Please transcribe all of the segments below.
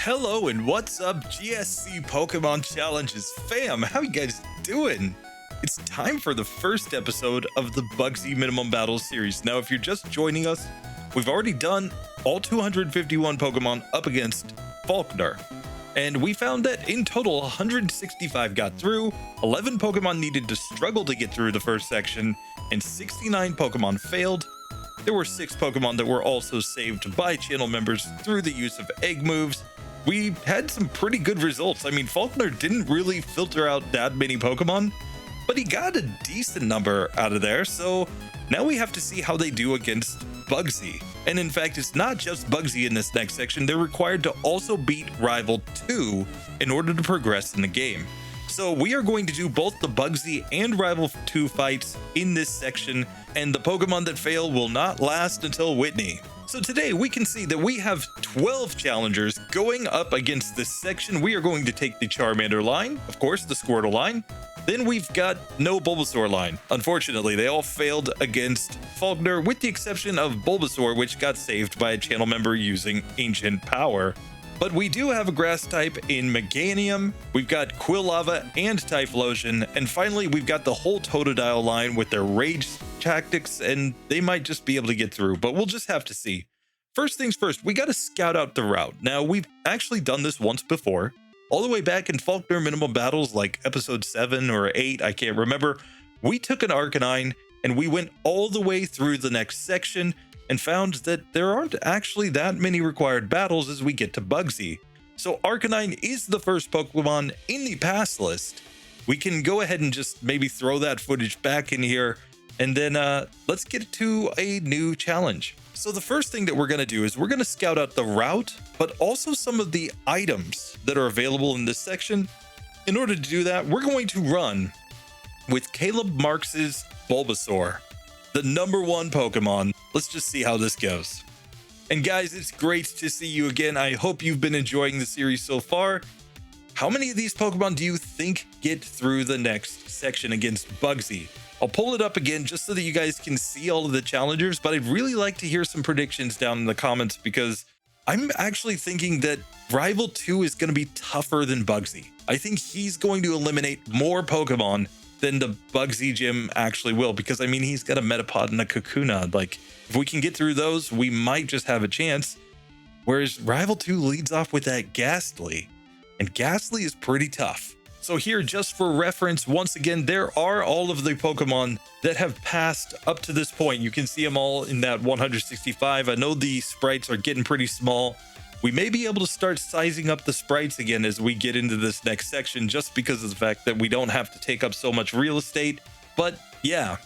Hello and what's up, GSC Pokemon Challenges fam? How you guys doing? It's time for the first episode of the Bugsy Minimum Battle series. Now, if you're just joining us, we've already done all 251 Pokemon up against Falkner. And we found that in total, 165 got through, 11 Pokemon needed to struggle to get through the first section, and 69 Pokemon failed. There were 6 Pokemon that were also saved by channel members through the use of egg moves. We had some pretty good results. I mean, Falkner didn't really filter out that many Pokemon, but he got a decent number out of there. So now we have to see how they do against Bugsy. And in fact, it's not just Bugsy in this next section. They're required to also beat Rival 2 in order to progress in the game. So we are going to do both the Bugsy and Rival 2 fights in this section, and the Pokemon that fail will not last until Whitney. So today we can see that we have 12 challengers going up against this section. We are going to take the Charmander line, of course, the Squirtle line. Then we've got no Bulbasaur line. Unfortunately, they all failed against Falkner, with the exception of Bulbasaur, which got saved by a channel member using Ancient Power. But we do have a grass type in Meganium, we've got Quilava and Typhlosion, and finally we've got the whole Totodile line with their rage tactics, and they might just be able to get through, but we'll just have to see. First things first, we got to scout out the route. Now, we've actually done this once before, all the way back in Falkner Minimum Battles, like episode 7 or 8, I can't remember. We took an Arcanine and we went all the way through the next section and found that there aren't actually that many required battles as we get to Bugsy. So Arcanine is the first Pokemon in the pass list. We can go ahead and just maybe throw that footage back in here, and then let's get to a new challenge. So the first thing that we're going to do is we're going to scout out the route, but also some of the items that are available in this section. In order to do that, we're going to run with Caleb Marks's Bulbasaur, the #1 Pokemon. Let's just see how this goes. And guys, it's great to see you again. I hope you've been enjoying the series so far. How many of these Pokemon do you think get through the next section against Bugsy? I'll pull it up again just so that you guys can see all of the challengers, but I'd really like to hear some predictions down in the comments, because I'm actually thinking that Rival 2 is going to be tougher than Bugsy. I think he's going to eliminate more Pokemon than the Bugsy gym actually will, because I mean, he's got a Metapod and a Croconaw. Like, if we can get through those, we might just have a chance. Whereas Rival 2 leads off with that Ghastly, and Ghastly is pretty tough. So here, just for reference, once again, there are all of the Pokemon that have passed up to this point. You can see them all in that 165. I know the sprites are getting pretty small. We may be able to start sizing up the sprites again as we get into this next section, just because of the fact that we don't have to take up so much real estate. But yeah,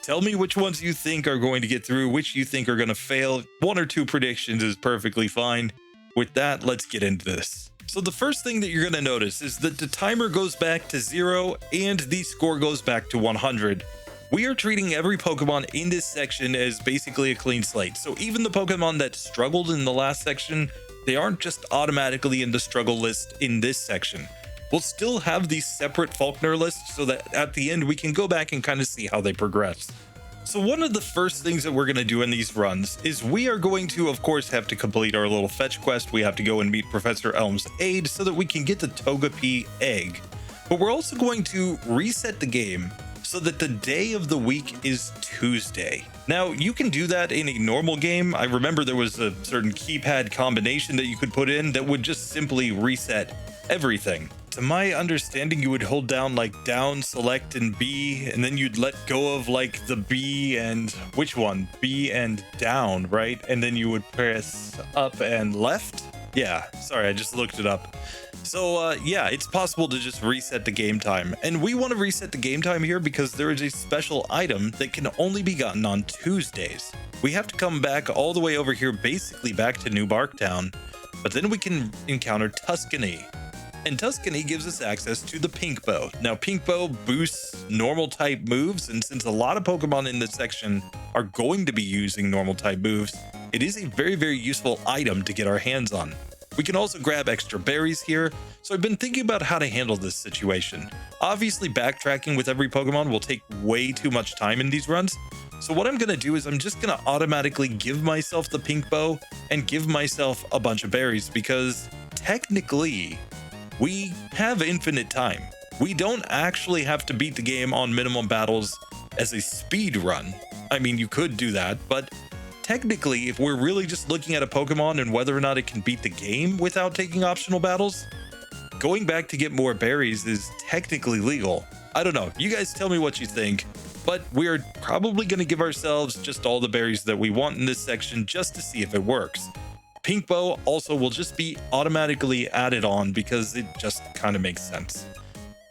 tell me which ones you think are going to get through, which you think are going to fail. 1 or 2 predictions is perfectly fine. With that, let's get into this. So the first thing that you're going to notice is that the timer goes back to 0 and the score goes back to 100. We are treating every Pokemon in this section as basically a clean slate. So even the Pokemon that struggled in the last section, they aren't just automatically in the struggle list in this section. We'll still have these separate Falkner lists so that at the end we can go back and kind of see how they progress. So one of the first things that we're going to do in these runs is we are going to, of course, have to complete our little fetch quest. We have to go and meet Professor Elm's aide so that we can get the Togepi egg. But we're also going to reset the game so that the day of the week is Tuesday. Now, you can do that in a normal game. I remember there was a certain keypad combination that you could put in that would just simply reset everything. To my understanding, you would hold down like down, select, and B, and then you'd let go of like the B and which one? B and down, right? And then you would press up and left. Yeah, sorry, I just looked it up. So yeah, it's possible to just reset the game time. And we want to reset the game time here because there is a special item that can only be gotten on Tuesdays. We have to come back all the way over here, basically back to New Barktown, but then we can encounter Tuscany. And Tuscany gives us access to the Pink Bow. Now, Pink Bow boosts normal type moves, and since a lot of Pokemon in this section are going to be using normal type moves, it is a very, very useful item to get our hands on. We can also grab extra berries here, so I've been thinking about how to handle this situation. Obviously, backtracking with every Pokemon will take way too much time in these runs, so what I'm going to do is I'm just going to automatically give myself the Pink Bow and give myself a bunch of berries, because technically, we have infinite time. We don't actually have to beat the game on minimum battles as a speed run. I mean, you could do that, but technically, if we're really just looking at a Pokemon and whether or not it can beat the game without taking optional battles, going back to get more berries is technically legal. I don't know. You guys tell me what you think, but we're probably going to give ourselves just all the berries that we want in this section just to see if it works. Pink Bow also will just be automatically added on because it just kind of makes sense.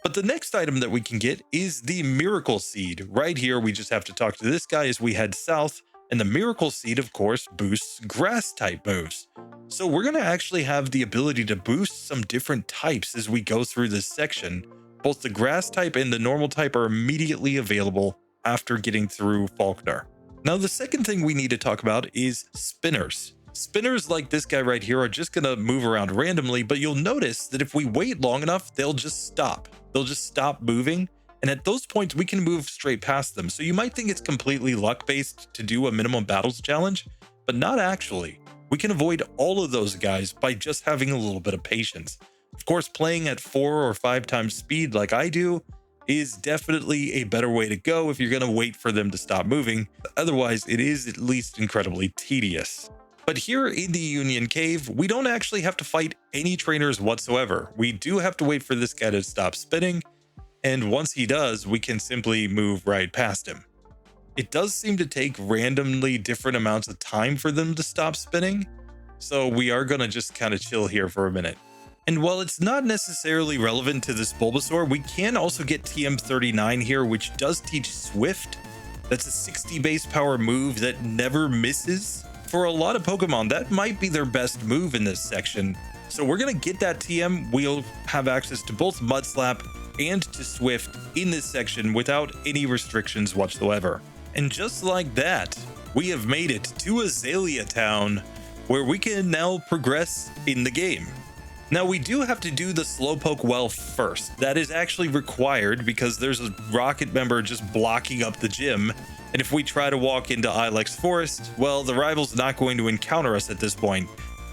But the next item that we can get is the Miracle Seed. Right here, we just have to talk to this guy as we head south, and the Miracle Seed, of course, boosts Grass-type moves. So we're going to actually have the ability to boost some different types as we go through this section. Both the Grass-type and the Normal type are immediately available after getting through Falkner. Now, the second thing we need to talk about is Spinners. Spinners like this guy right here are just going to move around randomly, but you'll notice that if we wait long enough, they'll just stop. They'll just stop moving, and at those points, we can move straight past them. So you might think it's completely luck-based to do a minimum battles challenge, but not actually. We can avoid all of those guys by just having a little bit of patience. Of course, playing at 4 or 5 times speed like I do is definitely a better way to go if you're going to wait for them to stop moving. Otherwise, it is at least incredibly tedious. But here in the Union Cave, we don't actually have to fight any trainers whatsoever. We do have to wait for this guy to stop spinning, and once he does, we can simply move right past him. It does seem to take randomly different amounts of time for them to stop spinning, so we are going to just kind of chill here for a minute. And while it's not necessarily relevant to this Bulbasaur, we can also get TM39 here, which does teach Swift. That's a 60 base power move that never misses. For a lot of Pokemon, that might be their best move in this section. So we're going to get that TM. We'll have access to both Mud Slap and to Swift in this section without any restrictions whatsoever. And just like that, we have made it to Azalea Town, where we can now progress in the game. Now, we do have to do the Slowpoke well first. That is actually required because there's a Rocket member just blocking up the gym. And if we try to walk into Ilex Forest, well, the rival's not going to encounter us at this point.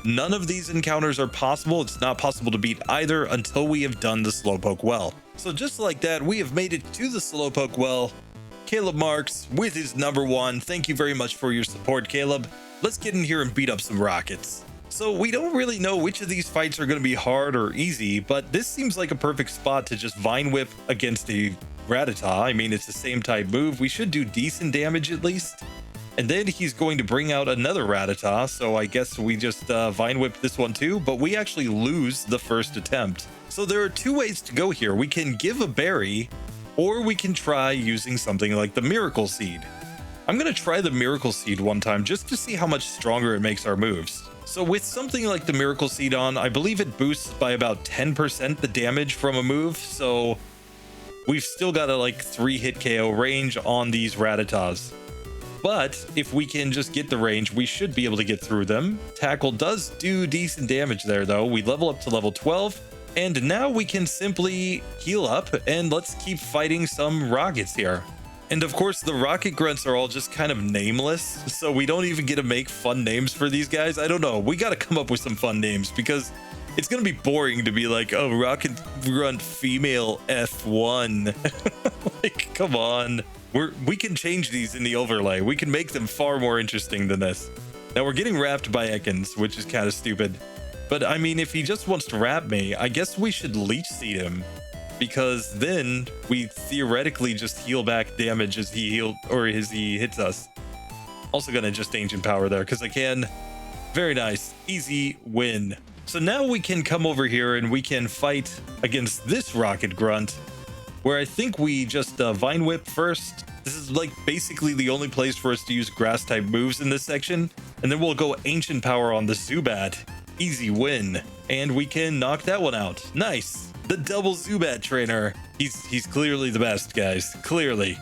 None of these encounters are possible. It's not possible to beat either until we have done the Slowpoke well. So just like that, we have made it to the Slowpoke well. Caleb Marks with his number 1. Thank you very much for your support, Caleb. Let's get in here and beat up some Rockets. So we don't really know which of these fights are going to be hard or easy, but this seems like a perfect spot to just Vine Whip against a Rattata. I mean, it's the same type move. We should do decent damage at least. And then he's going to bring out another Rattata, so I guess we just Vine Whip this one too, but we actually lose the first attempt. So there are 2 ways to go here. We can give a berry, or we can try using something like the Miracle Seed. I'm going to try the Miracle Seed one time just to see how much stronger it makes our moves. So with something like the Miracle Seed on, I believe it boosts by about 10% the damage from a move, so we've still got a like 3 hit KO range on these Rattatas. But if we can just get the range, we should be able to get through them. Tackle does do decent damage there though. We level up to level 12, and now we can simply heal up and let's keep fighting some Rockets here. And of course, the Rocket Grunts are all just kind of nameless, so we don't even get to make fun names for these guys. I don't know. We got to come up with some fun names because it's going to be boring to be like, oh, Rocket Grunt female F1. Like, come on. We can change these in the overlay. We can make them far more interesting than this. Now, we're getting wrapped by Ekans, which is kind of stupid. But, I mean, if he just wants to wrap me, I guess we should Leech Seed him. Because then we theoretically just heal back damage as he hits us. Also gonna just Ancient Power there because I can. Very nice, easy win. So now we can come over here and we can fight against this Rocket Grunt, where I think we just Vine Whip first. This is like basically the only place for us to use grass type moves in this section, and then we'll go Ancient Power on the Zubat. Easy win, and we can knock that one out. Nice. The double Zubat trainer. He's clearly the best, guys. Clearly.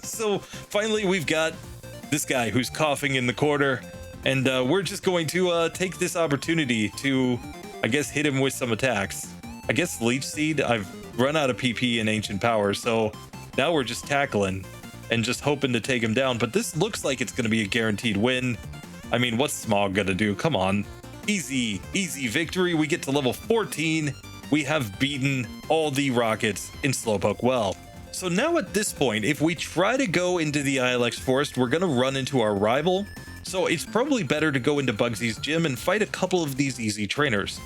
So finally, we've got this guy who's coughing in the corner, and we're just going to take this opportunity to, I guess, hit him with some attacks. I guess Leech Seed. I've run out of PP and Ancient Power, so now we're just tackling and just hoping to take him down. But this looks like it's going to be a guaranteed win. I mean, what's Smog gonna do? Come on. Easy victory. We get to level 14. We have beaten all the rockets in Slowpoke well. So now at this point, if we try to go into the Ilex Forest, we're going to run into our rival. So it's probably better to go into Bugsy's gym and fight a couple of these easy trainers.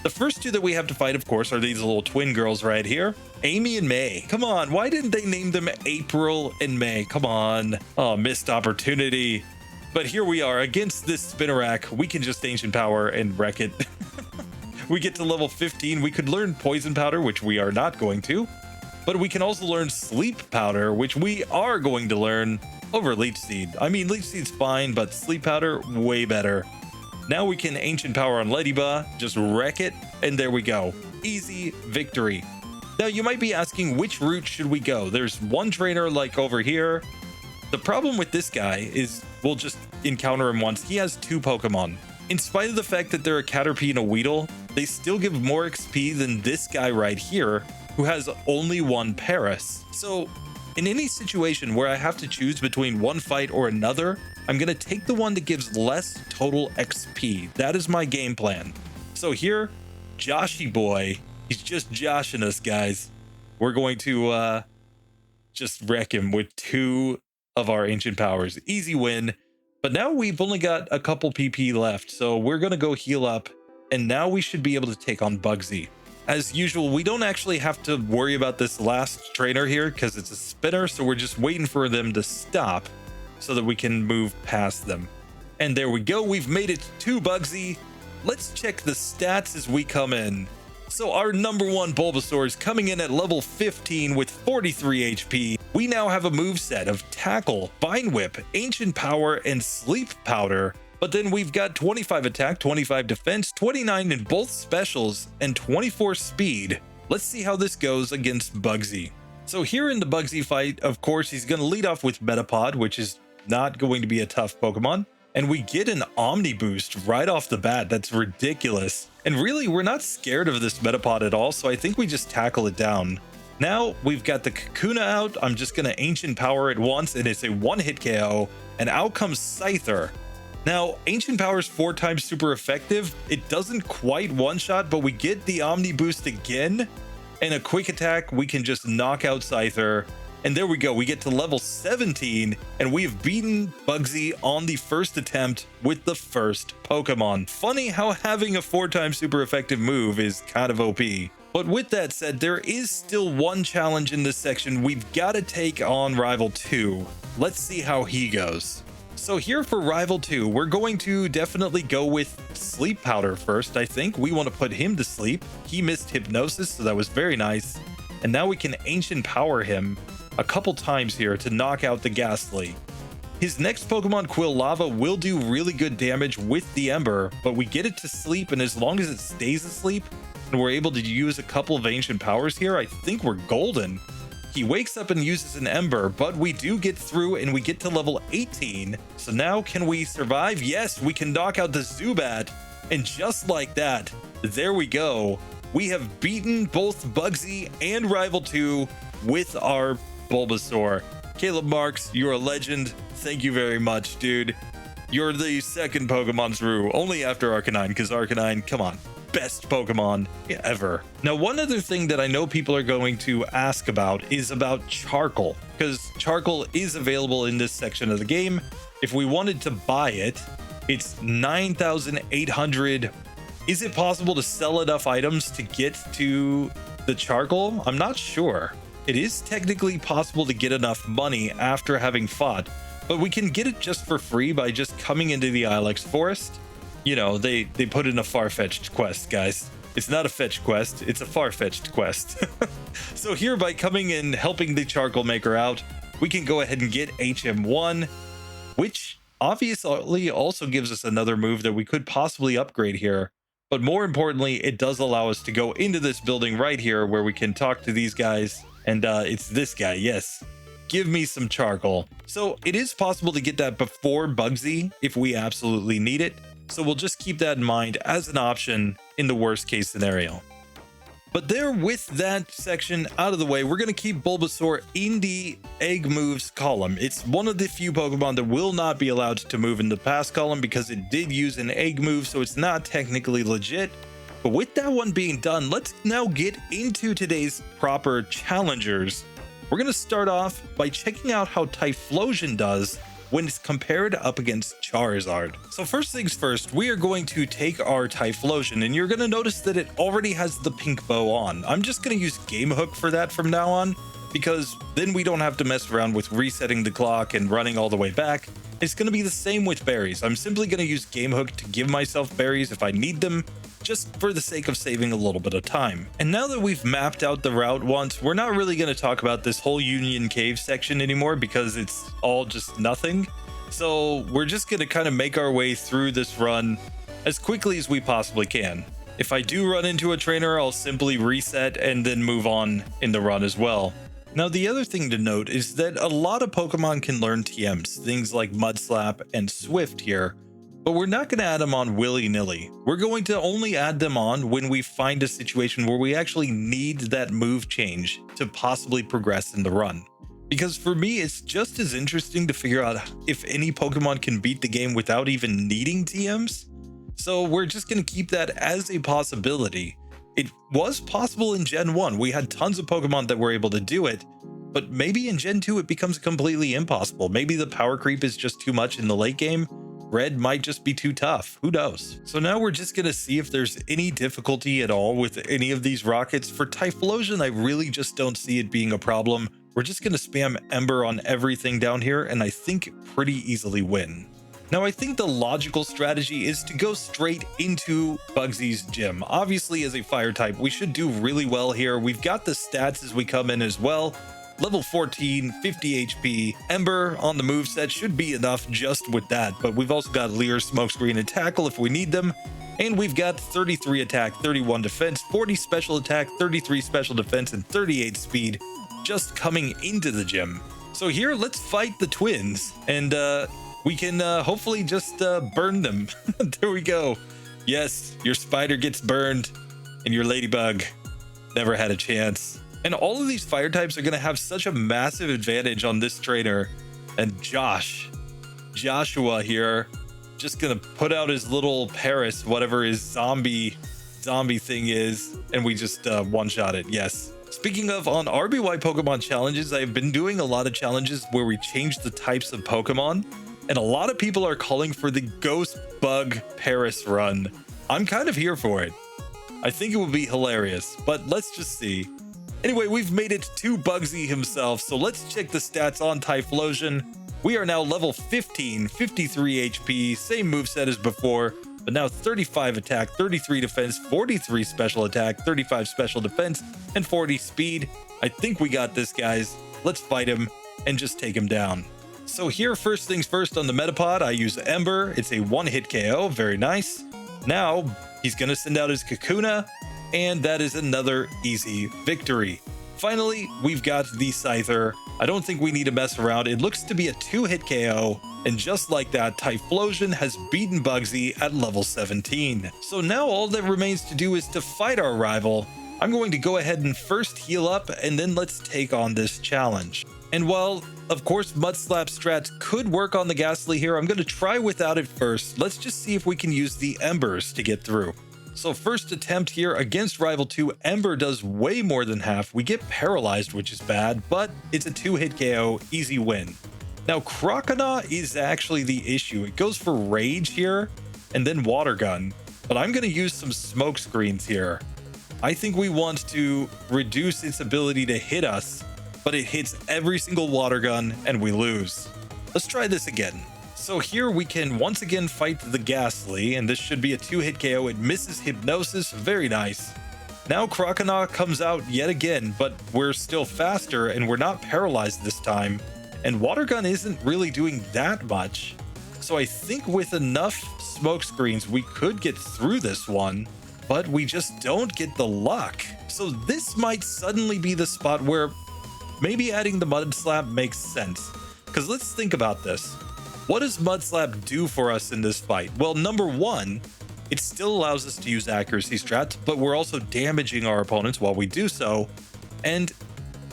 The first two that we have to fight, of course, are these little twin girls right here, Amy and May. Come on, why didn't they name them April and May? Come on. Oh, missed opportunity. But here we are against this Spinarak. We can just Ancient Power and wreck it. We get to level 15. We could learn Poison Powder, which we are not going to. But we can also learn Sleep Powder, which we are going to learn over Leech Seed. I mean, Leech Seed's fine, but Sleep Powder, way better. Now we can Ancient Power on Ladybug, just wreck it, and there we go. Easy victory. Now you might be asking, which route should we go? There's one trainer like over here. The problem with this guy is we'll just encounter him once. He has 2 Pokemon. In spite of the fact that they're a Caterpie and a Weedle, they still give more XP than this guy right here, who has only 1 Paras. So in any situation where I have to choose between one fight or another, I'm going to take the one that gives less total XP. That is my game plan. So here, Joshy boy, he's just joshing us, guys. We're going to just wreck him with 2 of our Ancient Powers. Easy win. But now we've only got a couple PP left, so we're going to go heal up, and now we should be able to take on Bugsy. As usual, we don't actually have to worry about this last trainer here because it's a spinner, so we're just waiting for them to stop so that we can move past them. And there we go, we've made it to Bugsy. Let's check the stats as we come in. So our number 1 Bulbasaur is coming in at level 15 with 43 HP. We now have a moveset of Tackle, Vine Whip, Ancient Power, and Sleep Powder. But then we've got 25 attack, 25 defense, 29 in both specials, and 24 speed. Let's see how this goes against Bugsy. So here in the Bugsy fight, of course, he's going to lead off with Metapod, which is not going to be a tough Pokemon. And we get an Omni Boost right off the bat. That's ridiculous. And really, we're not scared of this Metapod at all, so I think we just tackle it down. Now we've got the Kakuna out. I'm just going to Ancient Power it once, and it's a 1-hit KO. And out comes Scyther. Now, Ancient Power is 4 times super effective. It doesn't quite one-shot, but we get the Omni Boost again. And a quick attack, we can just knock out Scyther. And there we go, we get to level 17, and we have beaten Bugsy on the first attempt with the first Pokemon. Funny how having a 4 times super effective move is kind of OP. But with that said, there is still one challenge in this section. We've got to take on Rival 2. Let's see how he goes. So here for Rival 2, we're going to definitely go with Sleep Powder first, I think. We want to put him to sleep. He missed Hypnosis, so that was very nice. And now we can Ancient Power him a couple times here to knock out the Ghastly. His next Pokemon, Quilava, will do really good damage with the Ember, but we get it to sleep, and as long as it stays asleep and we're able to use a couple of Ancient Powers here, I think we're golden. He wakes up and uses an Ember, but we do get through and we get to level 18. So now can we survive? Yes, we can knock out the Zubat. And just like that, there we go. We have beaten both Bugsy and Rival 2 with our Bulbasaur. Caleb Marks, you're a legend. Thank you very much, dude. You're the second Pokemon through, only after Arcanine, because Arcanine, come on, best Pokemon ever. Now, one other thing that I know people are going to ask about is about Charcoal, because Charcoal is available in this section of the game. If we wanted to buy it, it's 9,800. Is it possible to sell enough items to get to the Charcoal? I'm not sure. It is technically possible to get enough money after having fought, but we can get it just for free by just coming into the Ilex Forest. You know, they put in a far-fetched quest, guys. It's not a fetch quest, it's a far-fetched quest. So here, by coming in, helping the Charcoal Maker out, we can go ahead and get HM1, which obviously also gives us another move that we could possibly upgrade here. But more importantly, it does allow us to go into this building right here where we can talk to these guys. And it's this guy, yes. Give me some Charcoal. So it is possible to get that before Bugsy if we absolutely need it. So we'll just keep that in mind as an option in the worst case scenario. But there, with that section out of the way, we're going to keep Bulbasaur in the egg moves column. It's one of the few Pokemon that will not be allowed to move in the pass column because it did use an egg move, so it's not technically legit. But with that one being done, let's now get into today's proper challengers. We're going to start off by checking out how Typhlosion does when it's compared up against Charizard. So first things first, we are going to take our Typhlosion, and you're going to notice that it already has the pink bow on. I'm just going to use Game Hook for that from now on, because then we don't have to mess around with resetting the clock and running all the way back. It's going to be the same with berries. I'm simply going to use Game Hook to give myself berries if I need them, just for the sake of saving a little bit of time. And now that we've mapped out the route once, we're not really going to talk about this whole Union Cave section anymore because it's all just nothing. So we're just going to kind of make our way through this run as quickly as we possibly can. If I do run into a trainer, I'll simply reset and then move on in the run as well. Now, the other thing to note is that a lot of Pokemon can learn TMs, things like Mudslap and Swift here, but we're not going to add them on willy-nilly. We're going to only add them on when we find a situation where we actually need that move change to possibly progress in the run. Because for me, it's just as interesting to figure out if any Pokemon can beat the game without even needing TMs. So we're just going to keep that as a possibility. It was possible in Gen 1. We had tons of Pokemon that were able to do it, but maybe in Gen 2 it becomes completely impossible. Maybe the power creep is just too much in the late game. Red might just be too tough. Who knows? So now we're just going to see if there's any difficulty at all with any of these rockets. For Typhlosion, I really just don't see it being a problem. We're just going to spam Ember on everything down here, and I think pretty easily win. Now, I think the logical strategy is to go straight into Bugsy's gym. Obviously, as a fire type, we should do really well here. We've got the stats as we come in as well. Level 14, 50 HP. Ember on the moveset should be enough just with that, but we've also got Leer, Smokescreen, and Tackle if we need them. And we've got 33 attack, 31 defense, 40 special attack, 33 special defense, and 38 speed just coming into the gym. So here, let's fight the twins, and we can hopefully just burn them. There we go. Yes, your spider gets burned, and your ladybug never had a chance. And all of these fire types are going to have such a massive advantage on this trainer. And Joshua here, just going to put out his little Paris, whatever his zombie thing is, and we just one-shot it. Yes. Speaking of, on RBY Pokemon challenges, I've been doing a lot of challenges where we change the types of Pokemon, and a lot of people are calling for the Ghost Bug Paris run. I'm kind of here for it. I think it would be hilarious, but let's just see. Anyway, we've made it to Bugsy himself, so let's check the stats on Typhlosion. We are now level 15, 53 HP, same moveset as before, but now 35 attack, 33 defense, 43 special attack, 35 special defense, and 40 speed. I think we got this, guys. Let's fight him and just take him down. So here, first things first on the Metapod, I use Ember. It's a one-hit KO, very nice. Now, he's going to send out his Kakuna, and that is another easy victory. Finally, we've got the Scyther. I don't think we need to mess around. It looks to be a two-hit KO, and just like that, Typhlosion has beaten Bugsy at level 17. So now all that remains to do is to fight our rival. I'm going to go ahead and first heal up, and then let's take on this challenge. And while, of course, Mudslap strats could work on the Ghastly here, I'm going to try without it first. Let's just see if we can use the Embers to get through. So first attempt here against Rival 2, Ember does way more than half. We get paralyzed, which is bad, but it's a two-hit KO, easy win. Now, Croconaw is actually the issue. It goes for Rage here, and then Water Gun, but I'm going to use some smoke screens here. I think we want to reduce its ability to hit us, but it hits every single Water Gun, and we lose. Let's try this again. So here we can once again fight the Ghastly, and this should be a two-hit KO. It misses Hypnosis, very nice. Now Croconaw comes out yet again, but we're still faster, and we're not paralyzed this time. And Water Gun isn't really doing that much. So I think with enough smoke screens, we could get through this one, but we just don't get the luck. So this might suddenly be the spot where maybe adding the Mudslap makes sense. Because let's think about this. What does Mudslap do for us in this fight? Well, number one, It still allows us to use accuracy strats, but we're also damaging our opponents while we do so. And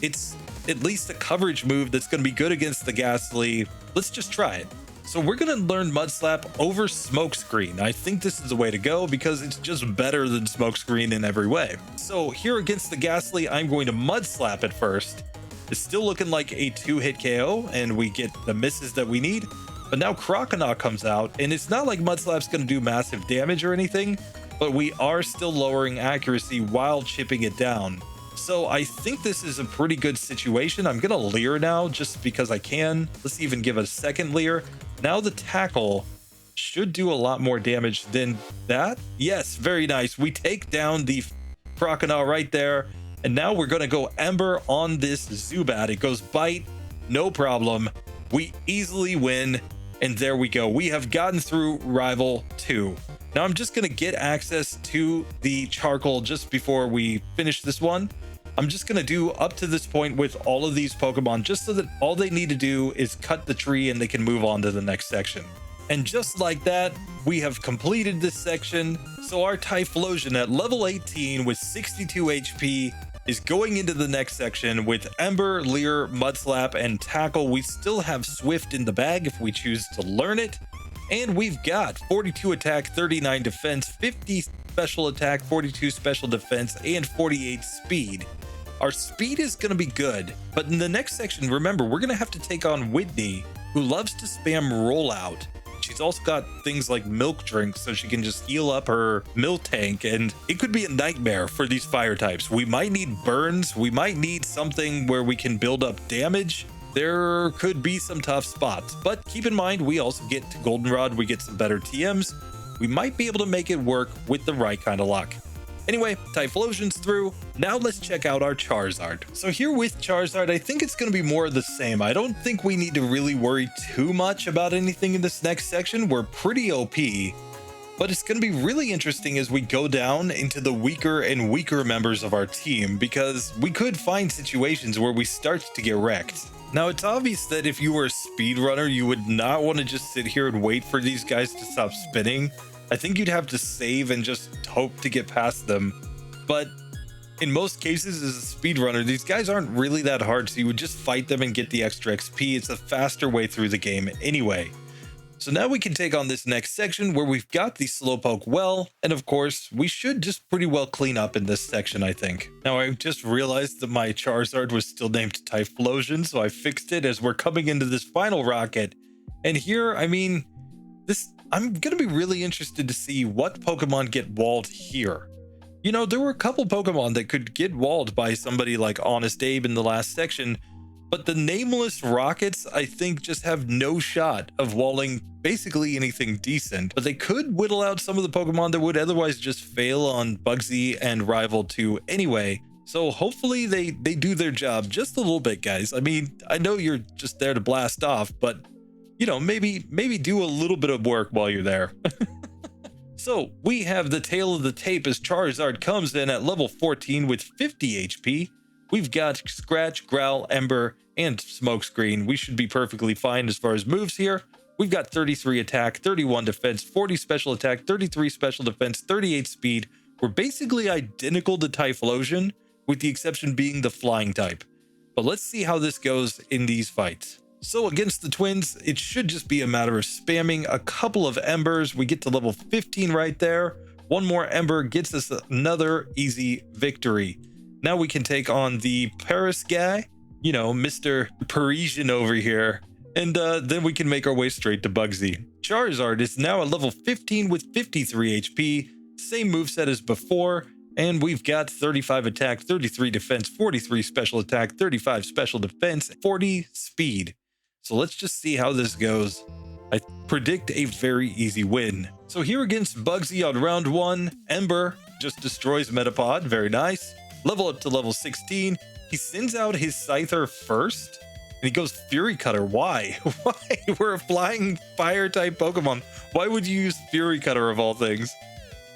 it's at least a coverage move that's going to be good against the Ghastly. Let's just try it. So we're going to learn Mud Slap over Smokescreen. I think this is the way to go because it's just better than Smokescreen in every way. So here against the Ghastly, I'm going to Mud Slap it first. It's still looking like a 2-hit KO, and we get the misses that we need. But now Croconaw comes out, and it's not like Mud Slap's going to do massive damage or anything, but we are still lowering accuracy while chipping it down. So I think this is a pretty good situation. I'm going to Leer now just because I can. Let's even give a second Leer. Now the Tackle should do a lot more damage than that. Yes, very nice. We take down the Croconaw right there. And now we're going to go Ember on this Zubat. It goes Bite, no problem. We easily win. And there we go. We have gotten through Rival 2. Now I'm just going to get access to the Charcoal just before we finish this one. I'm just going to do up to this point with all of these Pokemon just so that all they need to do is cut the tree and they can move on to the next section. And just like that, we have completed this section. So our Typhlosion at level 18 with 62 HP is going into the next section with Ember, Leer, Mudslap, and Tackle. We still have Swift in the bag if we choose to learn it. And we've got 42 attack, 39 defense, 50 special attack, 42 special defense, and 48 speed. Our speed is going to be good, but in the next section, remember, we're going to have to take on Whitney, who loves to spam rollout. She's also got things like milk drinks, so she can just heal up her milk tank, and it could be a nightmare for these fire types. We might need burns. We might need something where we can build up damage. There could be some tough spots, but keep in mind, we also get to Goldenrod. We get some better TMs. We might be able to make it work with the right kind of luck. Anyway, Typhlosion's through. Now let's check out our Charizard. So here with Charizard, I think it's going to be more of the same. I don't think we need to really worry too much about anything in this next section. We're pretty OP, but it's going to be really interesting as we go down into the weaker and weaker members of our team, because we could find situations where we start to get wrecked. Now, it's obvious that if you were a speedrunner, you would not want to just sit here and wait for these guys to stop spinning. I think you'd have to save and just hope to get past them. But in most cases, as a speedrunner, these guys aren't really that hard, so you would just fight them and get the extra XP. It's a faster way through the game anyway. So now we can take on this next section where we've got the Slowpoke well, and of course, we should just pretty well clean up in this section, I think. Now, I just realized that my Charizard was still named Typhlosion, so I fixed it as we're coming into this final rocket. And here, I mean, I'm going to be really interested to see what Pokemon get walled here. You know, there were a couple Pokemon that could get walled by somebody like Honest Abe in the last section, but the nameless rockets, I think, just have no shot of walling basically anything decent. But they could whittle out some of the Pokemon that would otherwise just fail on Bugsy and Rival 2 anyway. So hopefully they do their job just a little bit, guys. I mean, I know you're just there to blast off, but you know, maybe do a little bit of work while you're there. So we have the tail of the tape as Charizard comes in at level 14 with 50 HP. We've got Scratch, Growl, Ember, and Smokescreen. We should be perfectly fine as far as moves here. We've got 33 attack, 31 defense, 40 special attack, 33 special defense, 38 speed. We're basically identical to Typhlosion, with the exception being the flying type. But let's see how this goes in these fights. So against the twins, it should just be a matter of spamming a couple of embers. We get to level 15 right there. One more ember gets us another easy victory. Now we can take on the Paris guy, you know, Mr. Parisian over here. And then we can make our way straight to Bugsy. Charizard is now at level 15 with 53 HP. Same moveset as before. And we've got 35 attack, 33 defense, 43 special attack, 35 special defense, 40 speed. So let's just see how this goes. I predict a very easy win. So here against Bugsy on round 1, Ember just destroys Metapod. Very nice. Level up to level 16. He sends out his Scyther first. And he goes Fury Cutter. Why? Why? We're a flying fire type Pokemon. Why would you use Fury Cutter of all things?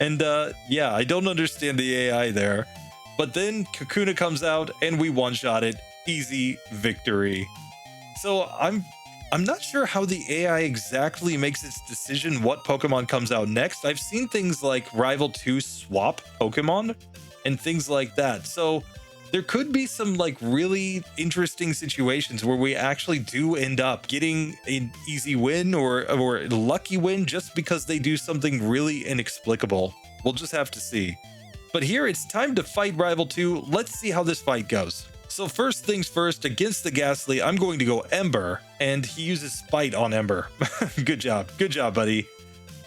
And yeah, I don't understand the AI there. But then Kakuna comes out and we one-shot it. Easy victory. So I'm I'm not sure how the AI exactly makes its decision what Pokemon comes out next. I've seen things like Rival 2 swap Pokemon and things like that. So there could be some like really interesting situations where we actually do end up getting an easy win or a lucky win just because they do something really inexplicable. We'll just have to see. But here it's time to fight Rival 2. Let's see how this fight goes. So first things first, against the Ghastly, I'm going to go Ember, and he uses Spite on Ember. Good job, buddy.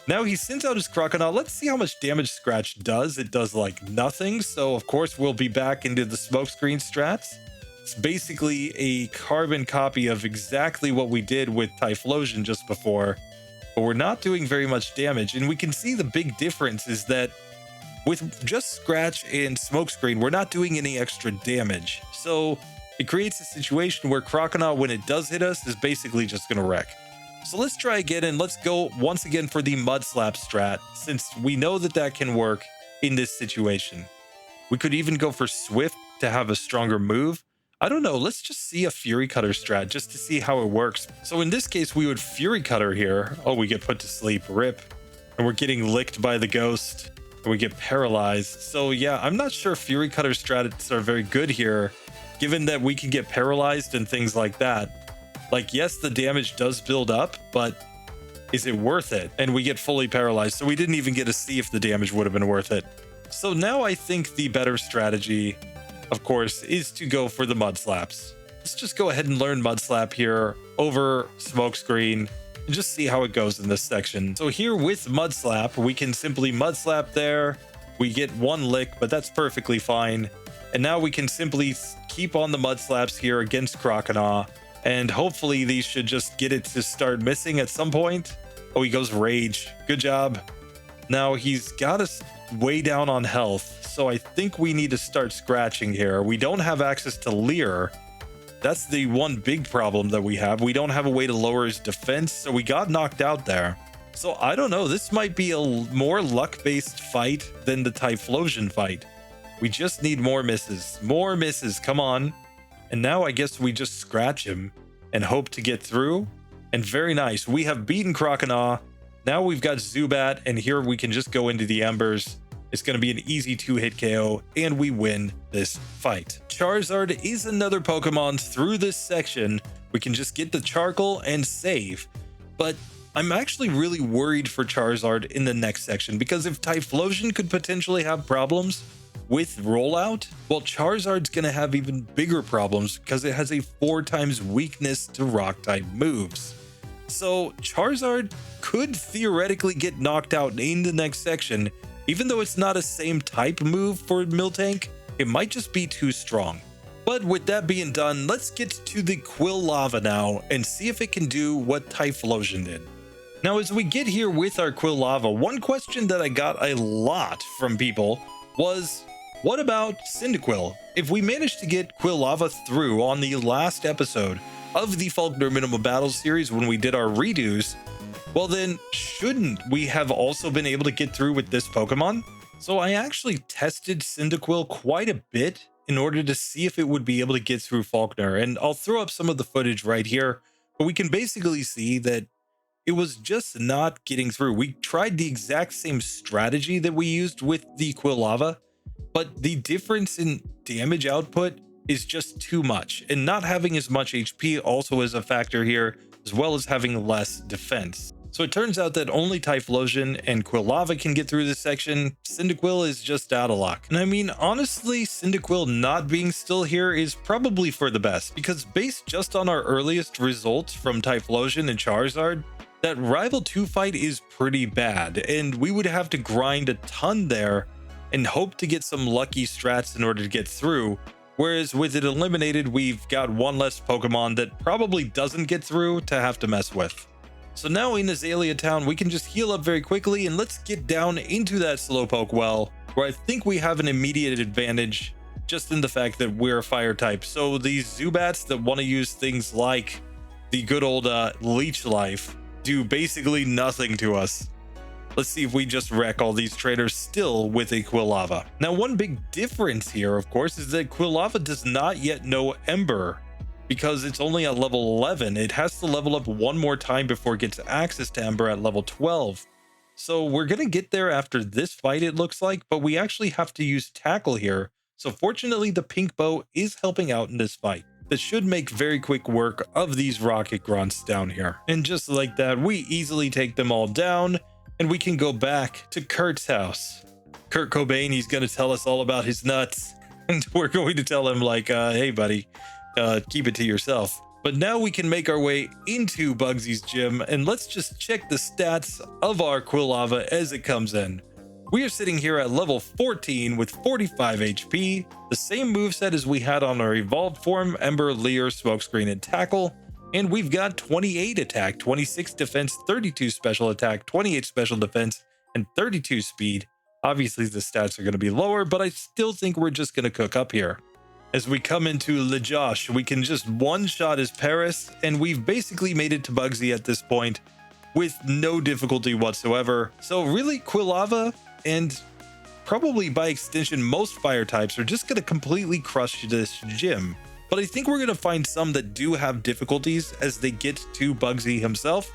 Now he sends out his Croconaw. Let's see how much damage Scratch does. It does like nothing, so of course we'll be back into the smokescreen strats. It's basically a carbon copy of exactly what we did with Typhlosion just before, but we're not doing very much damage, and we can see the big difference is that with just Scratch and Smokescreen, we're not doing any extra damage. So it creates a situation where Croconaw, when it does hit us, is basically just going to wreck. So let's try again, and let's go once again for the Mud Slap strat, since we know that that can work in this situation. We could even go for Swift to have a stronger move. I don't know, let's just see a Fury Cutter strat just to see how it works. So in this case, we would Fury Cutter here. Oh, we get put to sleep, rip. And we're getting licked by the ghost. We get paralyzed. So yeah, I'm not sure Fury Cutter strats are very good here, given that we can get paralyzed and things like that. Like, yes, the damage does build up, but is it worth it? And we get fully paralyzed, so we didn't even get to see if the damage would have been worth it. So now I think the better strategy, of course, is to go for the Mud Slaps. Let's just go ahead and learn Mud Slap here over Smokescreen and just see how it goes in this section. So here with Mud Slap, we can simply Mud Slap there. We get one lick, but that's perfectly fine. And now we can simply keep on the Mud Slaps here against Croconaw. And hopefully these should just get it to start missing at some point. Oh, he goes Rage. Good job. Now he's got us way down on health. So I think we need to start scratching here. We don't have access to Leer. That's the one big problem that we have. We don't have a way to lower his defense, so we got knocked out there. So I don't know, this might be a more luck-based fight than the Typhlosion fight. We just need more misses. More misses, come on. And now I guess we just scratch him and hope to get through. And very nice, we have beaten Croconaw. Now we've got Zubat, and here we can just go into the Embers. It's going to be an easy 2-hit KO, and we win this fight. Charizard is another Pokemon through this section. We can just get the Charcoal and save. But I'm actually really worried for Charizard in the next section, because if Typhlosion could potentially have problems with rollout, well, Charizard's going to have even bigger problems because it has a 4 times weakness to Rock-type moves. So Charizard could theoretically get knocked out in the next section. Even though it's not a same type move for Miltank, it might just be too strong. But with that being done, let's get to the Quilava now and see if it can do what Typhlosion did. Now, as we get here with our Quilava, one question that I got a lot from people was, what about Cyndaquil? If we managed to get Quilava through on the last episode of the Falkner Minimum Battles series when we did our redos, well then, shouldn't we have also been able to get through with this Pokemon? So I actually tested Cyndaquil quite a bit in order to see if it would be able to get through Falkner, and I'll throw up some of the footage right here, but we can basically see that it was just not getting through. We tried the exact same strategy that we used with the Quilava, but the difference in damage output is just too much, and not having as much HP also is a factor here, as well as having less defense. So it turns out that only Typhlosion and Quilava can get through this section. Cyndaquil is just out of luck. And I mean, honestly, Cyndaquil not being still here is probably for the best, because based just on our earliest results from Typhlosion and Charizard, that Rival 2 fight is pretty bad, and we would have to grind a ton there and hope to get some lucky strats in order to get through. Whereas with it eliminated, we've got one less Pokemon that probably doesn't get through to have to mess with. So now in Azalea Town, we can just heal up very quickly, and let's get down into that Slowpoke well, where I think we have an immediate advantage just in the fact that we're a fire type. So these Zubats that want to use things like the good old Leech Life do basically nothing to us. Let's see if we just wreck all these trainers still with a Quilava. Now, one big difference here, of course, is that Quilava does not yet know Ember. because it's only at level 11. It has to level up one more time before it gets access to Ember at level 12. So we're going to get there after this fight, it looks like, but we actually have to use Tackle here. So fortunately, the pink bow is helping out in this fight. That should make very quick work of these rocket grunts down here. And just like that, we easily take them all down, and we can go back to Kurt's house. Kurt Cobain, he's going to tell us all about his nuts, and we're going to tell him like, hey buddy, keep it to yourself. But now we can make our way into Bugsy's gym, and let's just check the stats of our Quilava as it comes in. We are sitting here at level 14 with 45 HP, the same moveset as we had on our evolved form, Ember, Leer, Smokescreen, and Tackle, and we've got 28 attack, 26 defense, 32 special attack, 28 special defense, and 32 speed. Obviously the stats are going to be lower, but I still think we're just going to cook up here. As we come into LeJosh, we can just one-shot his Paris, and we've basically made it to Bugsy at this point with no difficulty whatsoever. So really, Quilava, and probably by extension most fire types, are just going to completely crush this gym. But I think we're going to find some that do have difficulties as they get to Bugsy himself.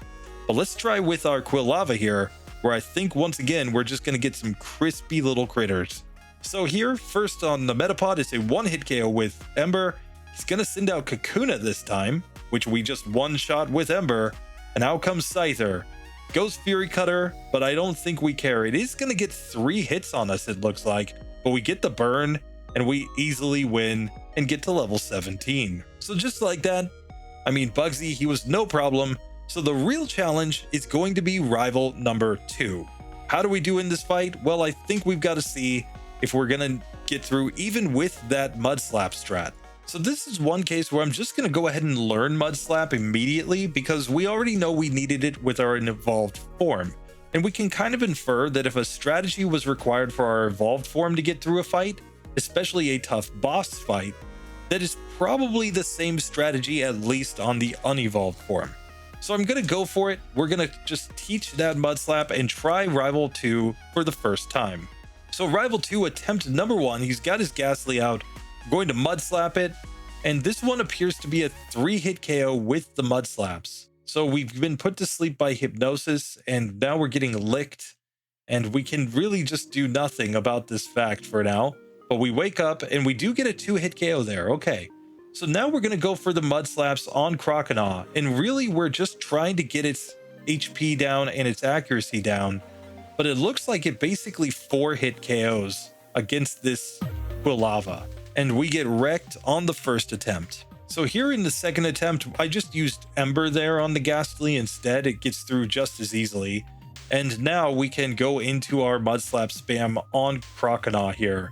But let's try with our Quilava here, where I think once again we're just going to get some crispy little critters. So here, first on the Metapod, it's a one-hit KO with Ember. He's going to send out Kakuna this time, which we just one-shot with Ember. And out comes Scyther. Goes Fury Cutter, but I don't think we care. It is going to get 3 hits on us, it looks like. But we get the burn, and we easily win and get to level 17. So just like that, I mean, Bugsy, he was no problem. So the real challenge is going to be rival number 2. How do we do in this fight? Well, I think we've got to see if we're going to get through even with that Mud Slap strat. So this is one case where I'm just going to go ahead and learn Mud Slap immediately because we already know we needed it with our evolved form. And we can kind of infer that if a strategy was required for our evolved form to get through a fight, especially a tough boss fight, that is probably the same strategy at least on the unevolved form. So I'm going to go for it. We're going to just teach that Mud Slap and try Rival 2 for the first time. So Rival 2 attempt number 1, he's got his Ghastly out. I'm going to Mud Slap it, and this one appears to be a 3-hit KO with the Mud Slaps. So we've been put to sleep by Hypnosis, and now we're getting licked, and we can really just do nothing about this fact for now. But we wake up, and we do get a 2-hit KO there. Okay, so now we're going to go for the Mud Slaps on Croconaw, and really we're just trying to get its HP down and its accuracy down. But it looks like it basically 4-hit KOs against this Quilava, and we get wrecked on the first attempt. So here in the second attempt, I just used Ember there on the Ghastly instead. It gets through just as easily. And now we can go into our Mud Slap spam on Croconaw here.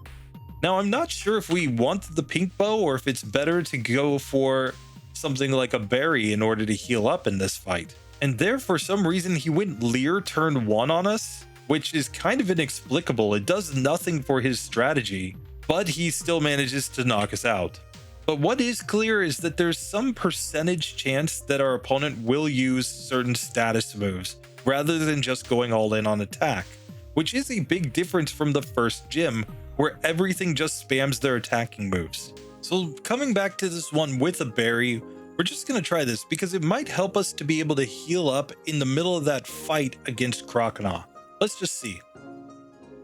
Now, I'm not sure if we want the pink bow or if it's better to go for something like a berry in order to heal up in this fight. And there, for some reason, he went Leer turn 1 on us, which is kind of inexplicable. It does nothing for his strategy, but he still manages to knock us out. But what is clear is that there's some percentage chance that our opponent will use certain status moves rather than just going all in on attack, which is a big difference from the first gym where everything just spams their attacking moves. So coming back to this one with a berry, we're just going to try this because it might help us to be able to heal up in the middle of that fight against Croconaw. Let's just see.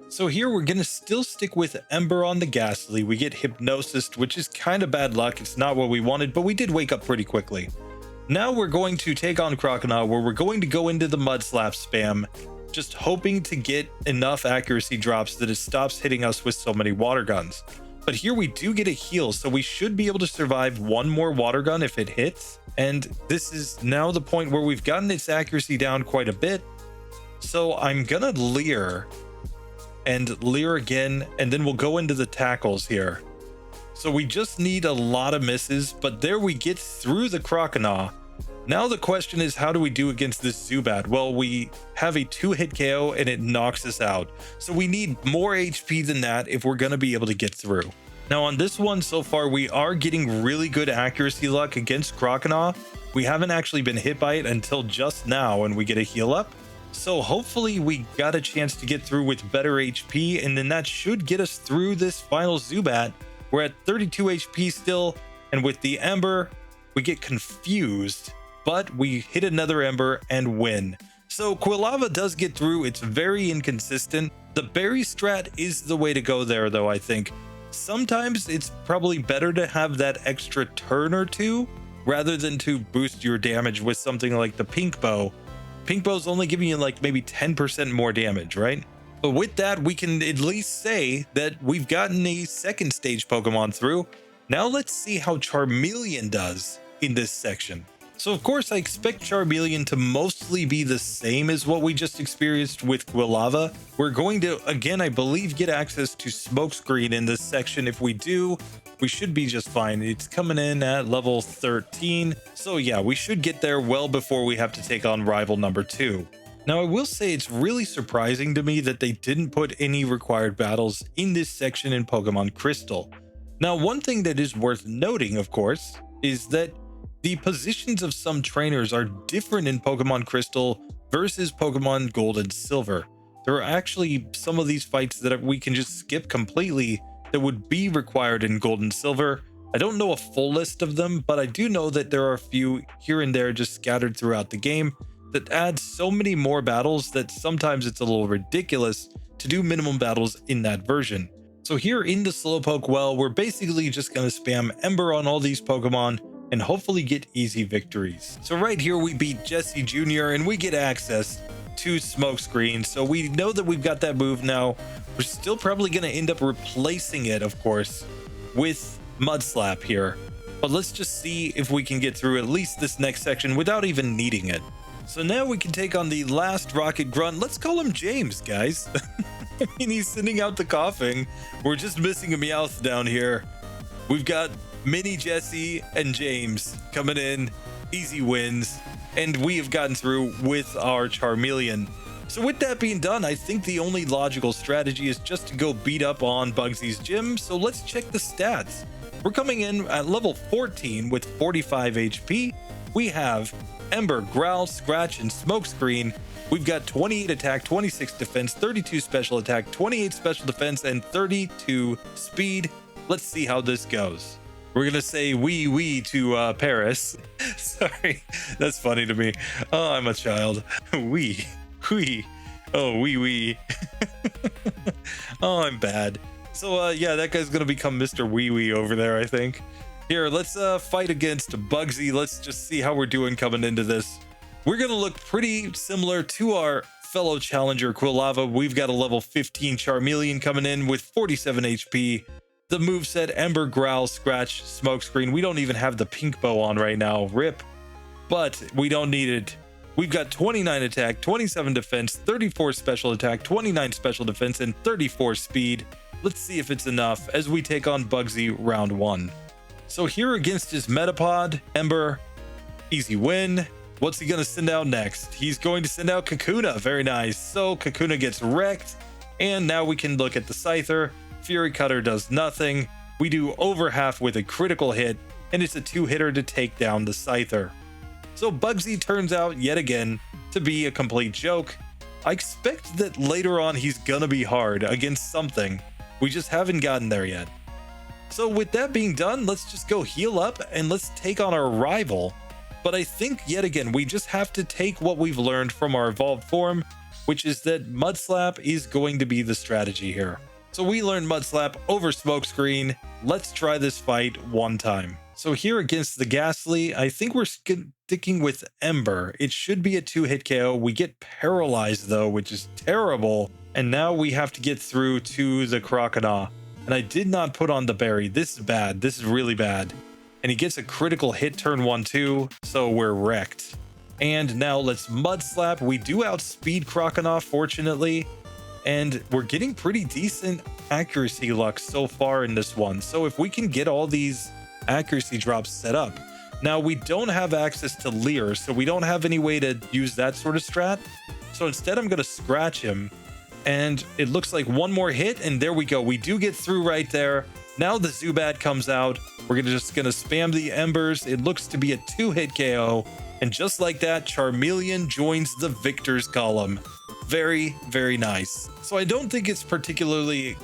So here we're going to still stick with Ember on the Ghastly. We get Hypnosis, which is kind of bad luck. It's not what we wanted, but we did wake up pretty quickly. Now we're going to take on Croconaw, where we're going to go into the Mud Slap spam, just hoping to get enough accuracy drops that it stops hitting us with so many water guns. But here we do get a heal, so we should be able to survive one more water gun if it hits. And this is now the point where we've gotten its accuracy down quite a bit. So I'm gonna Leer and Leer again, and then we'll go into the tackles here. So we just need a lot of misses, but there we get through the Croconaw. Now the question is, how do we do against this Zubat? Well, we have a 2-hit KO and it knocks us out. So we need more HP than that if we're going to be able to get through. Now on this one so far, we are getting really good accuracy luck against Croconaw. We haven't actually been hit by it until just now and we get a heal up. So hopefully we got a chance to get through with better HP, and then that should get us through this final Zubat. We're at 32 HP still, and with the Ember, we get confused, but we hit another Ember and win. So Quilava does get through. It's very inconsistent. The berry strat is the way to go there, though. I think sometimes it's probably better to have that extra turn or two rather than to boost your damage with something like the pink bow. Pink bow's only giving you like maybe 10% more damage, right? But with that, we can at least say that we've gotten a second stage Pokemon through. Now let's see how Charmeleon does in this section. So of course I expect Charmeleon to mostly be the same as what we just experienced with Quilava. We're going to, again, I believe, get access to Smokescreen in this section. If we do, we should be just fine. It's coming in at level 13. So yeah, we should get there well before we have to take on rival number 2. Now I will say it's really surprising to me that they didn't put any required battles in this section in Pokemon Crystal. Now one thing that is worth noting, of course, is that the positions of some trainers are different in Pokemon Crystal versus Pokemon Gold and Silver. There are actually some of these fights that we can just skip completely that would be required in Gold and Silver. I don't know a full list of them, but I do know that there are a few here and there just scattered throughout the game that add so many more battles that sometimes it's a little ridiculous to do minimum battles in that version. So here in the Slowpoke well, we're basically just going to spam Ember on all these Pokemon and hopefully get easy victories. So right here we beat Jesse Jr. and we get access to Smokescreen. So we know that we've got that move now. We're still probably going to end up replacing it, of course, with Mudslap here. But let's just see if we can get through at least this next section without even needing it. So now we can take on the last Rocket Grunt. Let's call him James, guys. I mean, he's sending out the coughing. We're just missing a Meowth down here. We've got Mini Jesse and James coming in, easy wins, and we have gotten through with our Charmeleon. So with that being done, I think the only logical strategy is just to go beat up on Bugsy's gym. So let's check the stats. We're coming in at level 14 with 45 HP. We have Ember, Growl, Scratch, and Smokescreen. We've got 28 attack, 26 defense, 32 special attack, 28 special defense, and 32 speed. Let's see how this goes. We're gonna say wee to Paris. Sorry, that's funny to me. Oh, I'm a child. Wee. Oh, wee. Oh, I'm bad. So yeah, that guy's gonna become Mr. Wee over there, I think. Here, let's fight against Bugsy. Let's just see how we're doing coming into this. We're gonna look pretty similar to our fellow challenger Quilava. We've got a level 15 Charmeleon coming in with 47 HP. The moveset Ember, Growl, Scratch, Smokescreen. We don't even have the pink bow on right now. RIP. But we don't need it. We've got 29 attack, 27 defense, 34 special attack, 29 special defense, and 34 speed. Let's see if it's enough as we take on Bugsy round 1. So here against his Metapod, Ember, easy win. What's he going to send out next? He's going to send out Kakuna. Very nice. So Kakuna gets wrecked. And now we can look at the Scyther. Fury Cutter does nothing. We do over half with a critical hit, and it's a 2-hitter to take down the Scyther. So Bugsy turns out yet again to be a complete joke. I expect that later on he's gonna be hard against something. We just haven't gotten there yet. So with that being done, let's just go heal up and let's take on our rival. But I think yet again, we just have to take what we've learned from our evolved form, which is that Mudslap is going to be the strategy here. So we learned Mudslap over Smokescreen. Let's try this fight one time. So here against the Ghastly, I think we're sticking with Ember. It should be a 2-hit KO. We get paralyzed though, which is terrible. And now we have to get through to the Croconaw. And I did not put on the berry. This is bad. This is really bad. And he gets a critical hit turn 1, 2. So we're wrecked. And now let's Mudslap. We do outspeed Croconaw, fortunately. And we're getting pretty decent accuracy luck so far in this one. So if we can get all these accuracy drops set up. Now we don't have access to Leer, so we don't have any way to use that sort of strat. So instead I'm going to Scratch him. And it looks like one more hit, and there we go. We do get through right there. Now the Zubat comes out. We're just going to spam the Embers. It looks to be a 2-hit KO. And just like that, Charmeleon joins the victors column. Very, very nice. So I don't think it's particularly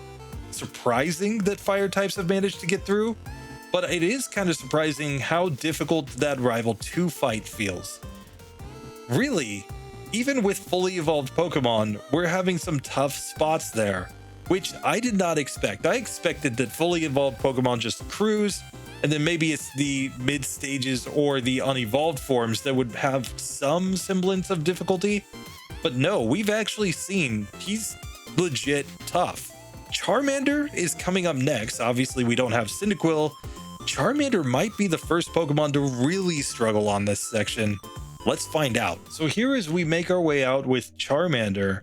surprising that fire types have managed to get through. but it is kind of surprising how difficult that Rival 2 fight feels. Really, even with fully evolved Pokemon, we're having some tough spots there, which I did not expect. I expected that fully evolved Pokemon just cruise, and then maybe it's the mid stages or the unevolved forms that would have some semblance of difficulty. But no, we've actually seen he's legit tough. Charmander is coming up next. Obviously, we don't have Cyndaquil. Charmander might be the first Pokemon to really struggle on this section. Let's find out. So here as we make our way out with Charmander,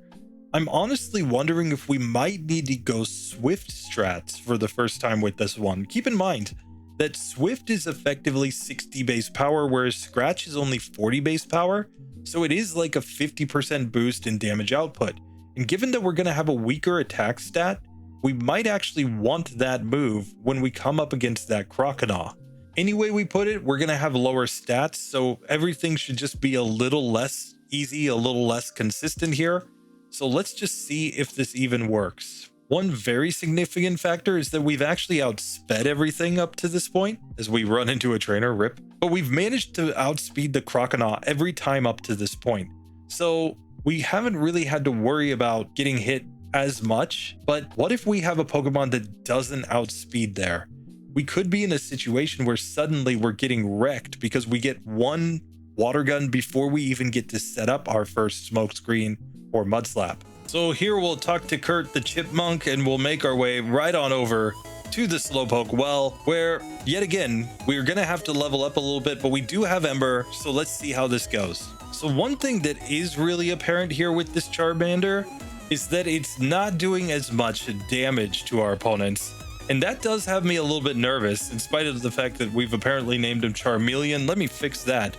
I'm honestly wondering if we might need to go Swift strats for the first time with this one. Keep in mind that Swift is effectively 60 base power, whereas Scratch is only 40 base power. So it is like a 50% boost in damage output. And given that we're going to have a weaker attack stat, we might actually want that move when we come up against that Croconaw. Any way we put it, we're going to have lower stats, so everything should just be a little less easy, a little less consistent here. So let's just see if this even works. One very significant factor is that we've actually outsped everything up to this point as we run into a trainer, rip. But we've managed to outspeed the Croconaw every time up to this point. So we haven't really had to worry about getting hit as much. But what if we have a Pokemon that doesn't outspeed there? We could be in a situation where suddenly we're getting wrecked because we get one water gun before we even get to set up our first smokescreen or mud slap. So here we'll talk to Kurt the Chipmunk and we'll make our way right on over to the Slowpoke well, where yet again we're gonna have to level up a little bit, but we do have Ember, so let's see how this goes. So one thing that is really apparent here with this Charmander is that it's not doing as much damage to our opponents. And that does have me a little bit nervous, in spite of the fact that we've apparently named him Charmeleon. Let me fix that.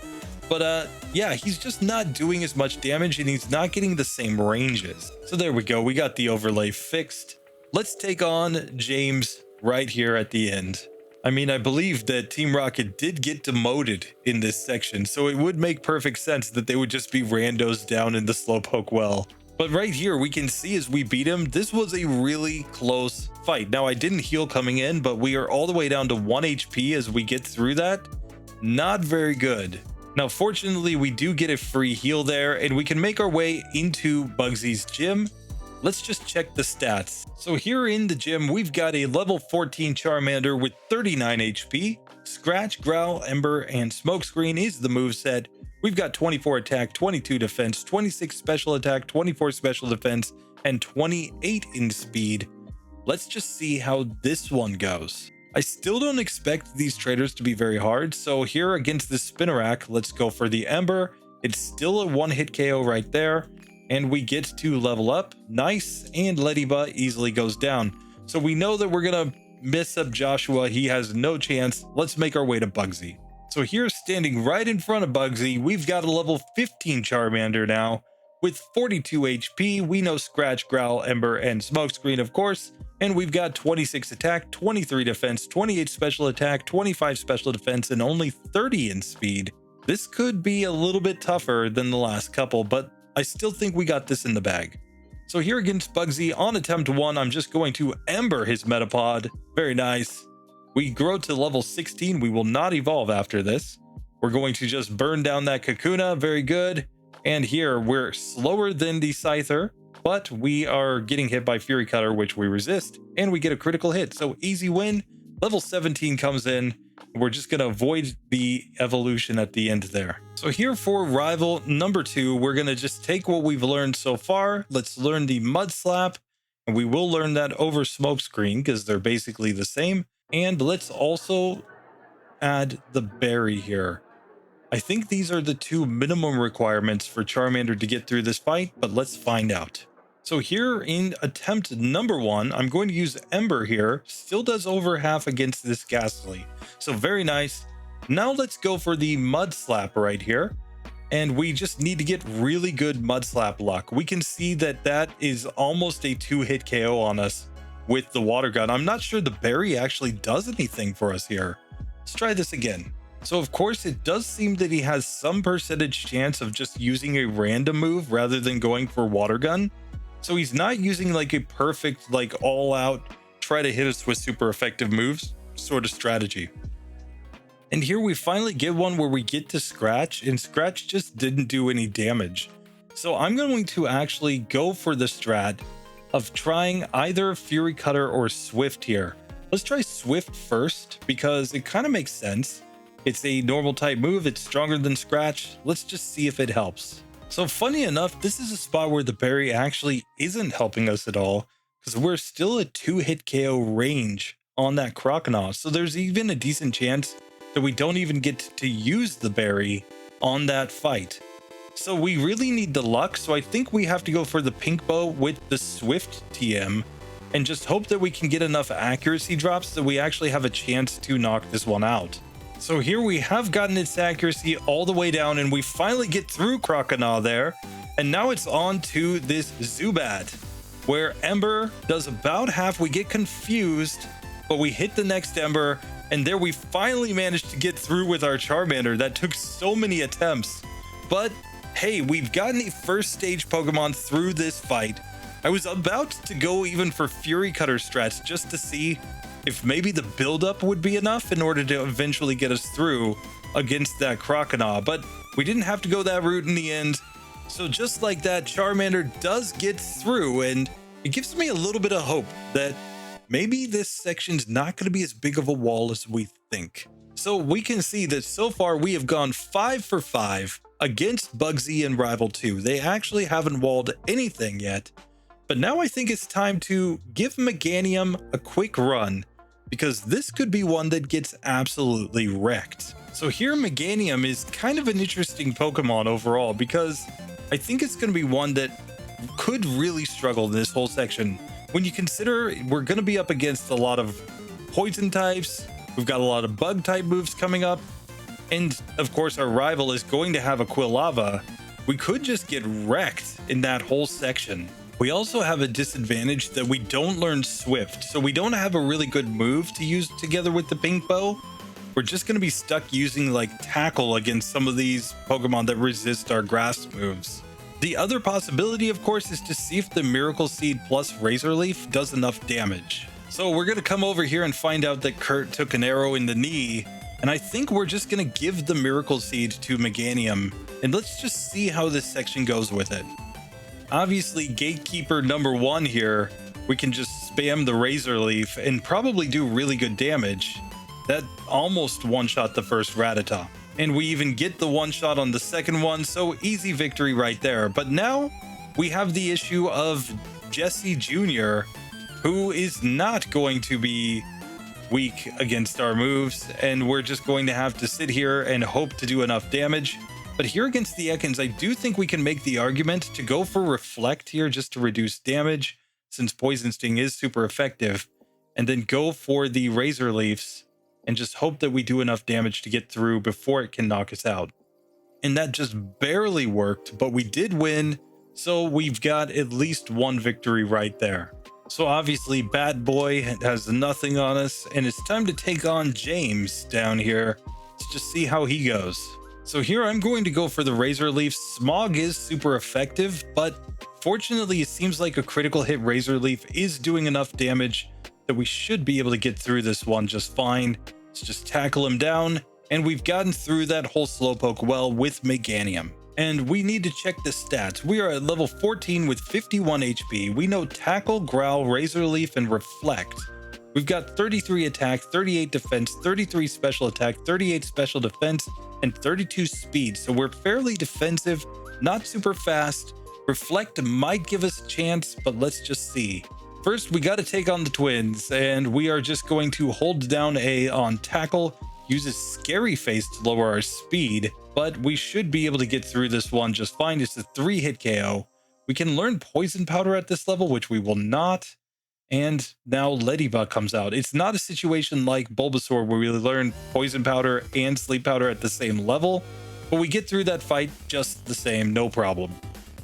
But yeah, he's just not doing as much damage and he's not getting the same ranges. So there we go, we got the overlay fixed. Let's take on James right here at the end. I mean, I believe that Team Rocket did get demoted in this section, so it would make perfect sense that they would just be randos down in the Slowpoke well. But right here, we can see as we beat him, this was a really close fight. Now, I didn't heal coming in, but we are all the way down to 1 HP as we get through that. Not very good. Now, fortunately, we do get a free heal there, and we can make our way into Bugsy's gym. Let's just check the stats. So here in the gym, we've got a level 14 Charmander with 39 HP. Scratch, Growl, Ember, and Smokescreen is the moveset. We've got 24 attack, 22 defense, 26 special attack, 24 special defense, and 28 in speed. Let's just see how this one goes. I still don't expect these traders to be very hard, so here against the Spinarak, let's go for the Ember. It's still a one-hit KO right there, and we get to level up. Nice, and Lediba easily goes down. So we know that we're gonna miss up Joshua. He has no chance. Let's make our way to Bugsy. So here, standing right in front of Bugsy, we've got a level 15 Charmander now with 42 HP. We know Scratch, Growl, Ember, and Smokescreen, of course. And we've got 26 attack, 23 defense, 28 special attack, 25 special defense, and only 30 in speed. This could be a little bit tougher than the last couple, but I still think we got this in the bag. So here against Bugsy, on attempt 1, I'm just going to Ember his Metapod. Very nice. We grow to level 16. We will not evolve after this. We're going to just burn down that Kakuna. Very good. And here we're slower than the Scyther, but we are getting hit by Fury Cutter, which we resist, and we get a critical hit. So easy win. Level 17 comes in. We're just going to avoid the evolution at the end there. So here for rival number 2, we're going to just take what we've learned so far. Let's learn the Mud Slap, and we will learn that over Smokescreen because they're basically the same. And let's also add the Berry here. I think these are the 2 minimum requirements for Charmander to get through this fight, but let's find out. So here in attempt number 1, I'm going to use Ember here. Still does over half against this Ghastly. So very nice. Now let's go for the Mud Slap right here. And we just need to get really good Mud Slap luck. We can see that that is almost a 2-hit KO on us with the Water Gun. I'm not sure the Berry actually does anything for us here. Let's try this again. So of course it does seem that he has some percentage chance of just using a random move rather than going for Water Gun. So he's not using like a perfect, like all out, try to hit us with super effective moves. sort of strategy. And here we finally get one where we get to Scratch, and Scratch just didn't do any damage. So I'm going to actually go for the strat of trying either Fury Cutter or Swift here. Let's try Swift first because it kind of makes sense. It's a normal type move, it's stronger than Scratch. Let's just see if it helps. So funny enough, this is a spot where the berry actually isn't helping us at all because we're still at 2-hit KO range on that Croconaw. So there's even a decent chance that we don't even get to use the berry on that fight. So we really need the luck, so I think we have to go for the pink bow with the Swift TM and just hope that we can get enough accuracy drops that we actually have a chance to knock this one out. So here we have gotten its accuracy all the way down and we finally get through Croconaw there, and now it's on to this Zubat where Ember does about half. We get confused, but we hit the next Ember, and there we finally managed to get through with our Charmander. That took so many attempts. But hey, we've gotten a first stage Pokemon through this fight. I was about to go even for Fury Cutter strats just to see if maybe the buildup would be enough in order to eventually get us through against that Croconaw, but we didn't have to go that route in the end. So just like that, Charmander does get through, and it gives me a little bit of hope that maybe this section's not going to be as big of a wall as we think. So we can see that so far we have gone 5 for 5 against Bugsy and Rival 2. They actually haven't walled anything yet. But now I think it's time to give Meganium a quick run, because this could be one that gets absolutely wrecked. So here Meganium is kind of an interesting Pokemon overall, because I think it's going to be one that could really struggle in this whole section. When you consider we're going to be up against a lot of poison types, we've got a lot of bug type moves coming up, and of course our rival is going to have a Quilava. We could just get wrecked in that whole section. We also have a disadvantage that we don't learn Swift, so we don't have a really good move to use together with the pink bow. We're just going to be stuck using like Tackle against some of these Pokemon that resist our grass moves. The other possibility, of course, is to see if the Miracle Seed plus Razor Leaf does enough damage. So we're going to come over here and find out that Kurt took an arrow in the knee, and I think we're just going to give the Miracle Seed to Meganium, and let's just see how this section goes with it. Obviously, Gatekeeper number 1 here, we can just spam the Razor Leaf and probably do really good damage. That almost one-shot the first Rattata. And we even get the one-shot on the second one, so easy victory right there. But now we have the issue of Jesse Jr., who is not going to be weak against our moves, and we're just going to have to sit here and hope to do enough damage. But here against the Ekans, I do think we can make the argument to go for Reflect here just to reduce damage, since Poison Sting is super effective, and then go for the Razor Leafs and just hope that we do enough damage to get through before it can knock us out. And that just barely worked, but we did win, so we've got at least one victory right there. So obviously Bad Boy has nothing on us, and it's time to take on James down here. Let's just see how he goes. So here I'm going to go for the Razor Leaf. Smog is super effective, but fortunately it seems like a critical hit Razor Leaf is doing enough damage that we should be able to get through this one just fine. Let's just tackle him down, and we've gotten through that whole Slowpoke well with Meganium. And we need to check the stats. We are at level 14 with 51 HP. We know Tackle, Growl, Razor Leaf, and Reflect. We've got 33 attack, 38 defense, 33 special attack, 38 special defense, and 32 speed. So we're fairly defensive, not super fast. Reflect might give us a chance, but let's just see. First, we got to take on the twins, and we are just going to hold down A on Tackle, uses Scary Face to lower our speed, but we should be able to get through this one just fine. It's a 3-hit KO. We can learn Poison Powder at this level, which we will not. And now Ladybug comes out. It's not a situation like Bulbasaur where we learn Poison Powder and Sleep Powder at the same level, but we get through that fight just the same, no problem.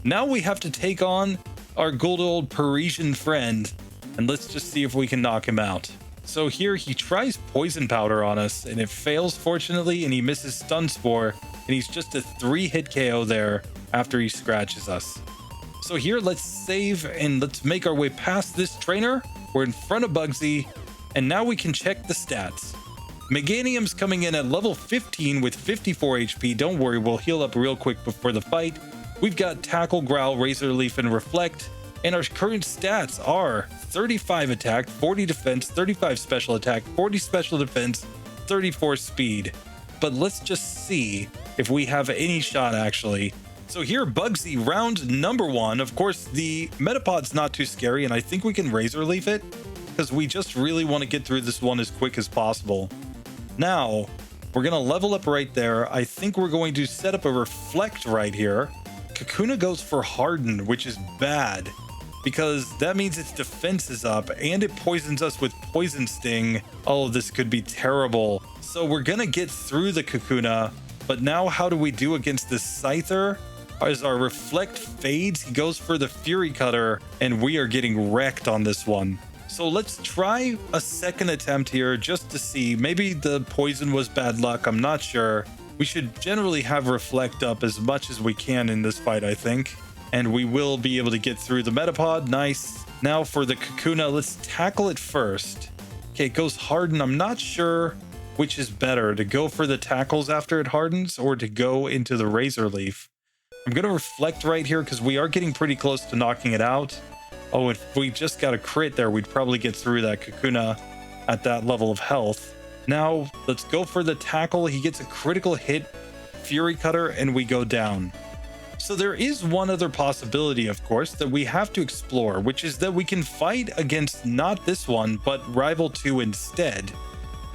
Now we have to take on our good old Parisian friend, and let's just see if we can knock him out. So here he tries Poison Powder on us, and it fails fortunately, and he misses Stun Spore, and he's just a 3-hit KO there after he scratches us. So here let's save and let's make our way past this trainer. We're in front of Bugsy, And now we can check the stats. Meganium's coming in at level 15 with 54 HP. Don't worry, we'll heal up real quick before the fight. We've got Tackle, Growl, Razor Leaf, and Reflect. And our current stats are 35 attack, 40 defense, 35 special attack, 40 special defense, 34 speed. But let's just see if we have any shot actually. So here, Bugsy, round number 1. Of course, the Metapod's not too scary, and I think we can Razor Leaf it because we just really want to get through this one as quick as possible. Now, we're going to level up right there. I think we're going to set up a Reflect right here. Kakuna goes for Harden, which is bad because that means its defense is up and it poisons us with Poison Sting. Oh, this could be terrible. So we're going to get through the Kakuna, but now how do we do against this Scyther? As our Reflect fades, he goes for the Fury Cutter, and we are getting wrecked on this one. So let's try a second attempt here just to see. Maybe the poison was bad luck, I'm not sure. We should generally have Reflect up as much as we can in this fight, I think. And we will be able to get through the Metapod. Nice. Now for the Kakuna, let's tackle it first. Okay, it goes Harden. I'm not sure which is better, to go for the tackles after it hardens or to go into the Razor Leaf. I'm going to Reflect right here because we are getting pretty close to knocking it out. Oh, if we just got a crit there, we'd probably get through that Kakuna at that level of health. Now, let's go for the tackle. He gets a critical hit, Fury Cutter, and we go down. So there is one other possibility, of course, that we have to explore, which is that we can fight against not this one, but Rival 2 instead.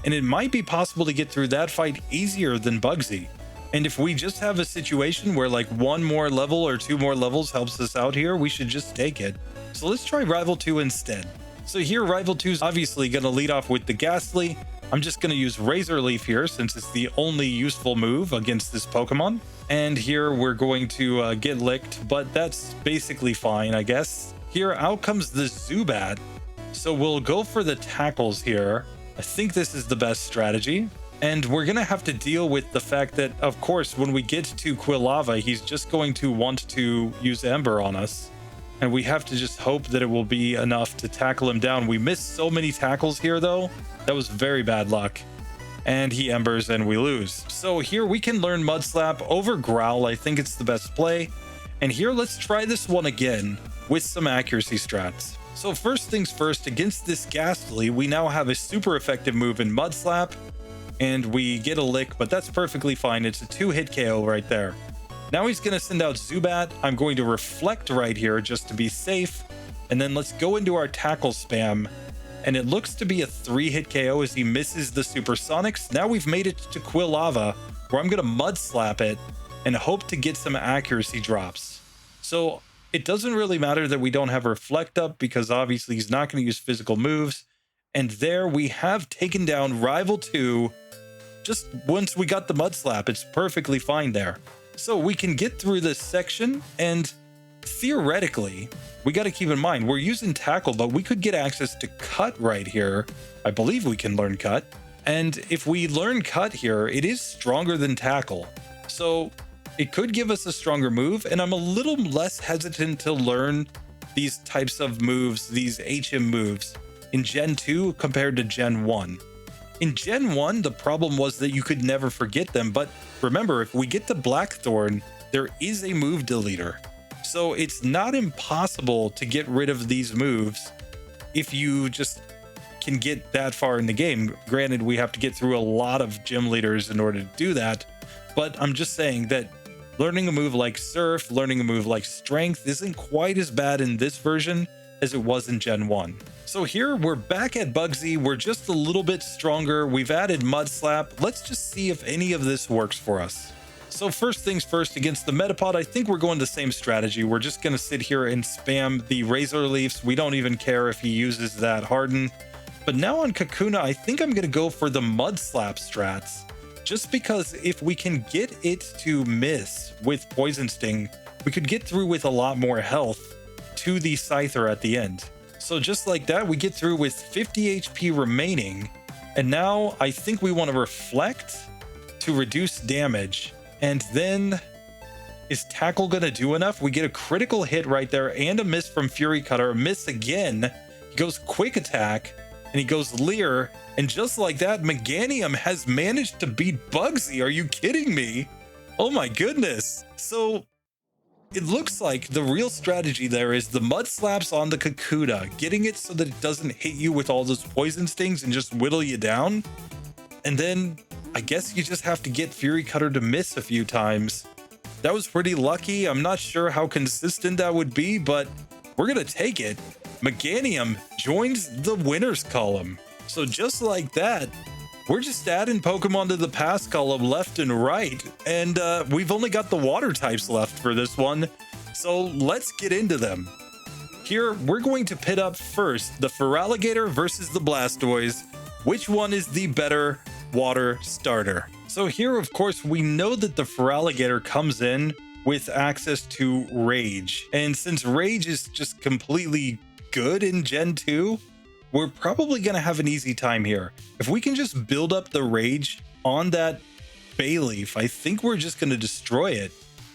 And it might be possible to get through that fight easier than Bugsy. And if we just have a situation where like one more level or 2 more levels helps us out here, we should just take it. So let's try Rival 2 instead. So here, Rival 2 is obviously going to lead off with the Ghastly. I'm just going to use Razor Leaf here since it's the only useful move against this Pokemon. And here we're going to get licked, but that's basically fine, I guess. Here, out comes the Zubat. So we'll go for the tackles here. I think this is the best strategy. And we're going to have to deal with the fact that, of course, when we get to Quilava, he's just going to want to use Ember on us. And we have to just hope that it will be enough to tackle him down. We missed so many tackles here, though. That was very bad luck. And he Embers and we lose. So here we can learn Mud Slap over Growl. I think it's the best play. And here, let's try this one again with some accuracy strats. So first things first, against this Ghastly, we now have a super effective move in Mud Slap. And we get a lick, but that's perfectly fine. It's a 2-hit KO right there. Now he's going to send out Zubat. I'm going to Reflect right here just to be safe. And then let's go into our tackle spam. And it looks to be a 3-hit KO as he misses the Supersonics. Now we've made it to Quilava, where I'm going to Mud Slap it and hope to get some accuracy drops. So it doesn't really matter that we don't have Reflect up because obviously he's not going to use physical moves. And there we have taken down Rival 2. Just once we got the Mud Slap, it's perfectly fine there. So we can get through this section, and theoretically, we got to keep in mind, we're using Tackle, but we could get access to Cut right here. I believe we can learn Cut. And if we learn Cut here, it is stronger than Tackle. So it could give us a stronger move, and I'm a little less hesitant to learn these types of moves, these HM moves, in Gen 2 compared to Gen 1. In Gen 1, the problem was that you could never forget them, but remember, if we get to Blackthorn, there is a move deleter. So it's not impossible to get rid of these moves if you just can get that far in the game. Granted, we have to get through a lot of gym leaders in order to do that, but I'm just saying that learning a move like Surf, learning a move like Strength isn't quite as bad in this version as it was in Gen 1. So here we're back at Bugsy. We're just a little bit stronger. We've added Mud Slap. Let's just see if any of this works for us. So first things first, against the Metapod, I think we're going the same strategy. We're just going to sit here and spam the Razor Leafs. We don't even care if he uses that Harden. But now on Kakuna, I think I'm going to go for the Mud Slap strats. Just because if we can get it to miss with Poison Sting, we could get through with a lot more health to the Scyther at the end. So just like that, we get through with 50 HP remaining. And now I think we want to Reflect to reduce damage. And then is Tackle going to do enough? We get a critical hit right there and a miss from Fury Cutter. A miss again. He goes Quick Attack. and he goes Leer, and just like that, Meganium has managed to beat Bugsy. Are you kidding me? Oh my goodness. So it looks like the real strategy there is the mud slaps on the Kakuna, getting it so that it doesn't hit you with all those poison stings and just whittle you down. And then I guess you just have to get Fury Cutter to miss a few times. That was pretty lucky. I'm not sure how consistent that would be, but we're gonna take it. Meganium joins the winners column. So just like that, we're just adding Pokemon to the pass column left and right. And we've only got the water types left for this one. So let's get into them. Here, we're going to pit up first the Feraligatr versus the Blastoise. Which one is the better water starter? So here, of course, we know that the Feraligatr comes in with access to Rage. And since Rage is just completely good in Gen 2, we're probably going to have an easy time here. If we can just build up the Rage on that Bayleaf, I think we're just going to destroy it.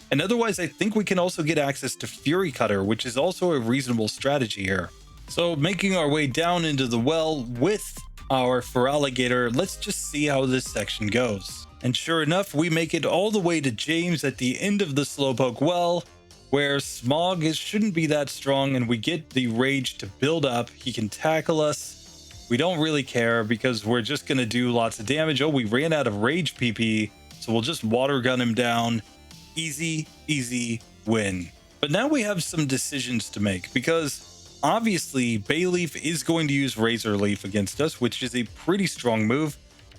And otherwise, I think we can also get access to Fury Cutter, which is also a reasonable strategy here. So making our way down into the well with our Feraligatr, let's just see how this section goes. And sure enough, we make it all the way to James at the end of the Slowpoke well, where Smog shouldn't be that strong, and we get the Rage to build up. He can tackle us. We don't really care because we're just going to do lots of damage. Oh, we ran out of Rage PP, so we'll just Water Gun him down. Easy, easy win. But now we have some decisions to make, because obviously Bayleaf is going to use Razor Leaf against us, which is a pretty strong move.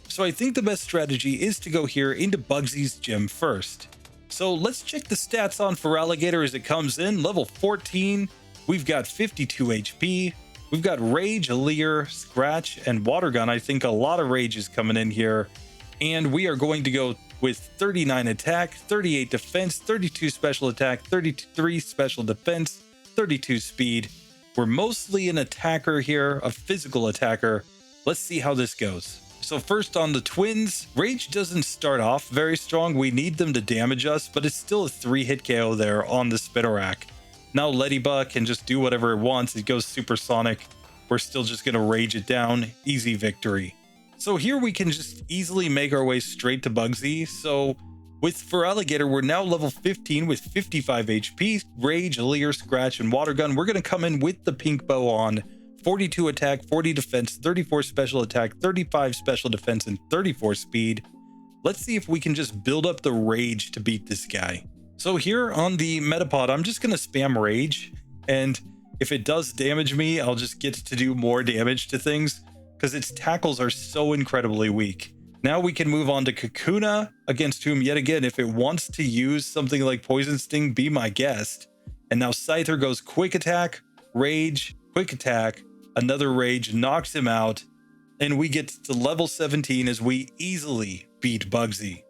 So I think the best strategy is to go here into Bugsy's gym first. So let's check the stats on Feraligatr as it comes in. Level 14, we've got 52 HP. We've got Rage, Leer, Scratch, and Water Gun. I think a lot of Rage is coming in here. And we are going to go with 39 attack, 38 defense, 32 special attack, 33 special defense, 32 speed. We're mostly an attacker here, a physical attacker. Let's see how this goes. So first on the twins, Rage doesn't start off very strong. We need them to damage us, but it's still a 3-hit KO there on the Spinarak. Now Ladybug can just do whatever it wants. It goes supersonic. We're still just going to Rage it down. Easy victory. So here we can just easily make our way straight to Bugsy. So with Feraligatr, we're now level 15 with 55 HP. Rage, Leer, Scratch, and Water Gun. We're going to come in with the pink bow on. 42 attack, 40 defense, 34 special attack, 35 special defense, and 34 speed. Let's see if we can just build up the Rage to beat this guy. So here on the Metapod, I'm just going to spam Rage. And if it does damage me, I'll just get to do more damage to things because its tackles are so incredibly weak. Now we can move on to Kakuna, against whom, yet again, if it wants to use something like Poison Sting, be my guest. And now Scyther goes Quick Attack, Rage, Quick Attack, another Rage, knocks him out, and we get to level 17 as we easily beat Bugsy.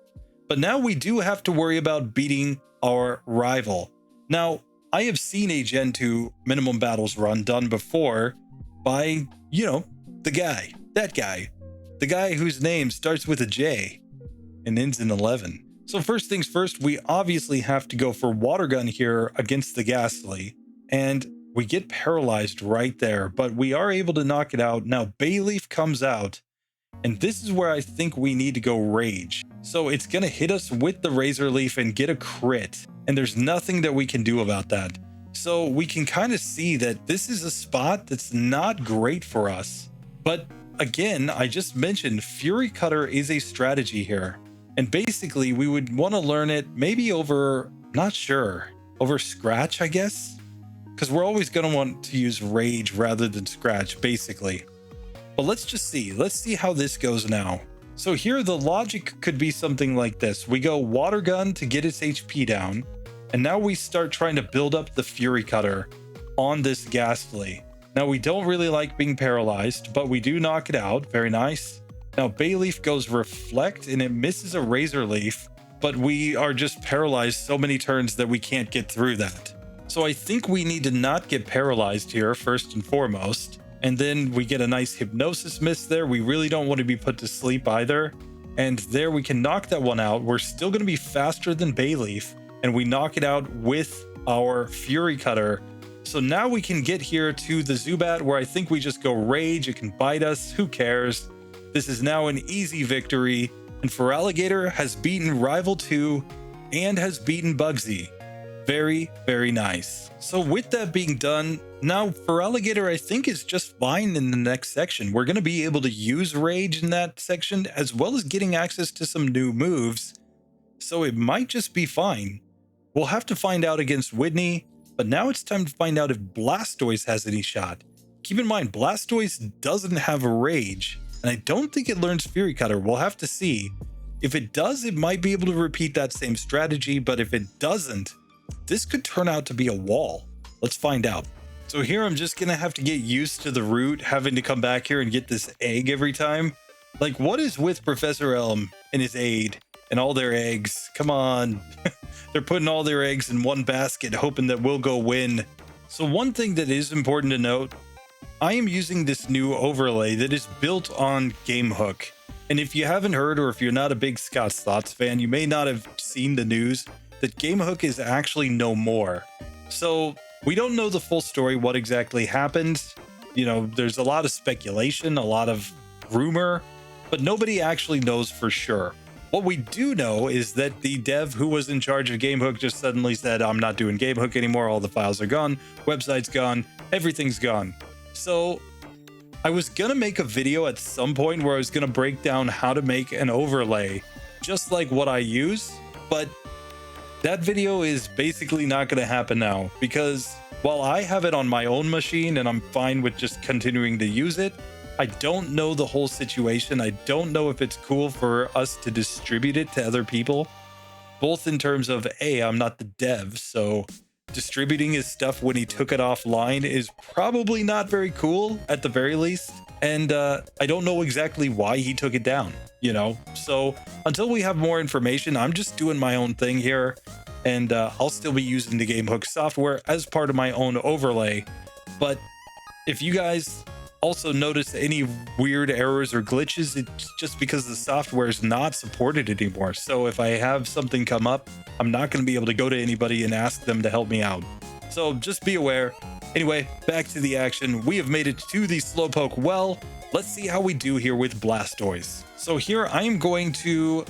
But now we do have to worry about beating our rival. Now, I have seen a Gen 2 minimum battles run done before by, the guy whose name starts with a J and ends in 11. So first things first, we obviously have to go for Water Gun here against the Ghastly, and we get paralyzed right there, but we are able to knock it out. Now Bayleaf comes out, and this is where I think we need to go Rage. So it's going to hit us with the Razor Leaf and get a crit, and there's nothing that we can do about that. So we can kind of see that this is a spot that's not great for us. But again, I just mentioned Fury Cutter is a strategy here. And basically we would want to learn it maybe over, not sure, over Scratch, I guess? Because we're always going to want to use Rage rather than Scratch, basically. But let's just see. Let's see how this goes now. So here the logic could be something like this. We go Water Gun to get its HP down. And now we start trying to build up the Fury Cutter on this Ghastly. Now we don't really like being paralyzed, but we do knock it out. Very nice. Now Bayleaf goes Reflect and it misses a Razor Leaf, but we are just paralyzed so many turns that we can't get through that. So I think we need to not get paralyzed here first and foremost. And then we get a nice Hypnosis miss there. We really don't want to be put to sleep either. And there we can knock that one out. We're still going to be faster than Bayleaf, and we knock it out with our Fury Cutter. So now we can get here to the Zubat where I think we just go Rage. It can bite us. Who cares? This is now an easy victory. And Feraligatr has beaten Rival 2 and has beaten Bugsy. Very, very nice. So with that being done, now Feraligatr I think is just fine in the next section. We're going to be able to use Rage in that section as well as getting access to some new moves. So it might just be fine. We'll have to find out against Whitney, but now it's time to find out if Blastoise has any shot. Keep in mind, Blastoise doesn't have a Rage, and I don't think it learns Fury Cutter. We'll have to see. If it does, it might be able to repeat that same strategy, but if it doesn't, this could turn out to be a wall. Let's find out. So here I'm just gonna have to get used to the route, having to come back here and get this egg every time. Like, what is with Professor Elm and his aide and all their eggs? Come on. They're putting all their eggs in one basket, hoping that we'll go win. So one thing that is important to note, I am using this new overlay that is built on GameHook. And if you haven't heard, or if you're not a big Scott's Thoughts fan, you may not have seen the news that GameHook is actually no more. So we don't know the full story, what exactly happened. You know, there's a lot of speculation, a lot of rumor, but nobody actually knows for sure. What we do know is that the dev who was in charge of GameHook just suddenly said, I'm not doing GameHook anymore. All the files are gone. Website's gone. Everything's gone. So I was going to make a video at some point where I was going to break down how to make an overlay just like what I use, but that video is basically not going to happen now because while I have it on my own machine and I'm fine with just continuing to use it, I don't know the whole situation. I don't know if it's cool for us to distribute it to other people, both in terms of, A, I'm not the dev, so distributing his stuff when he took it offline is probably not very cool at the very least. And I don't know exactly why he took it down, you know? So until we have more information, I'm just doing my own thing here. And I'll still be using the GameHook software as part of my own overlay. But if you guys also notice any weird errors or glitches, it's just because the software is not supported anymore. So if I have something come up, I'm not going to be able to go to anybody and ask them to help me out. So just be aware. Anyway, back to the action. We have made it to the Slowpoke well. Let's see how we do here with Blastoise. So here I am going to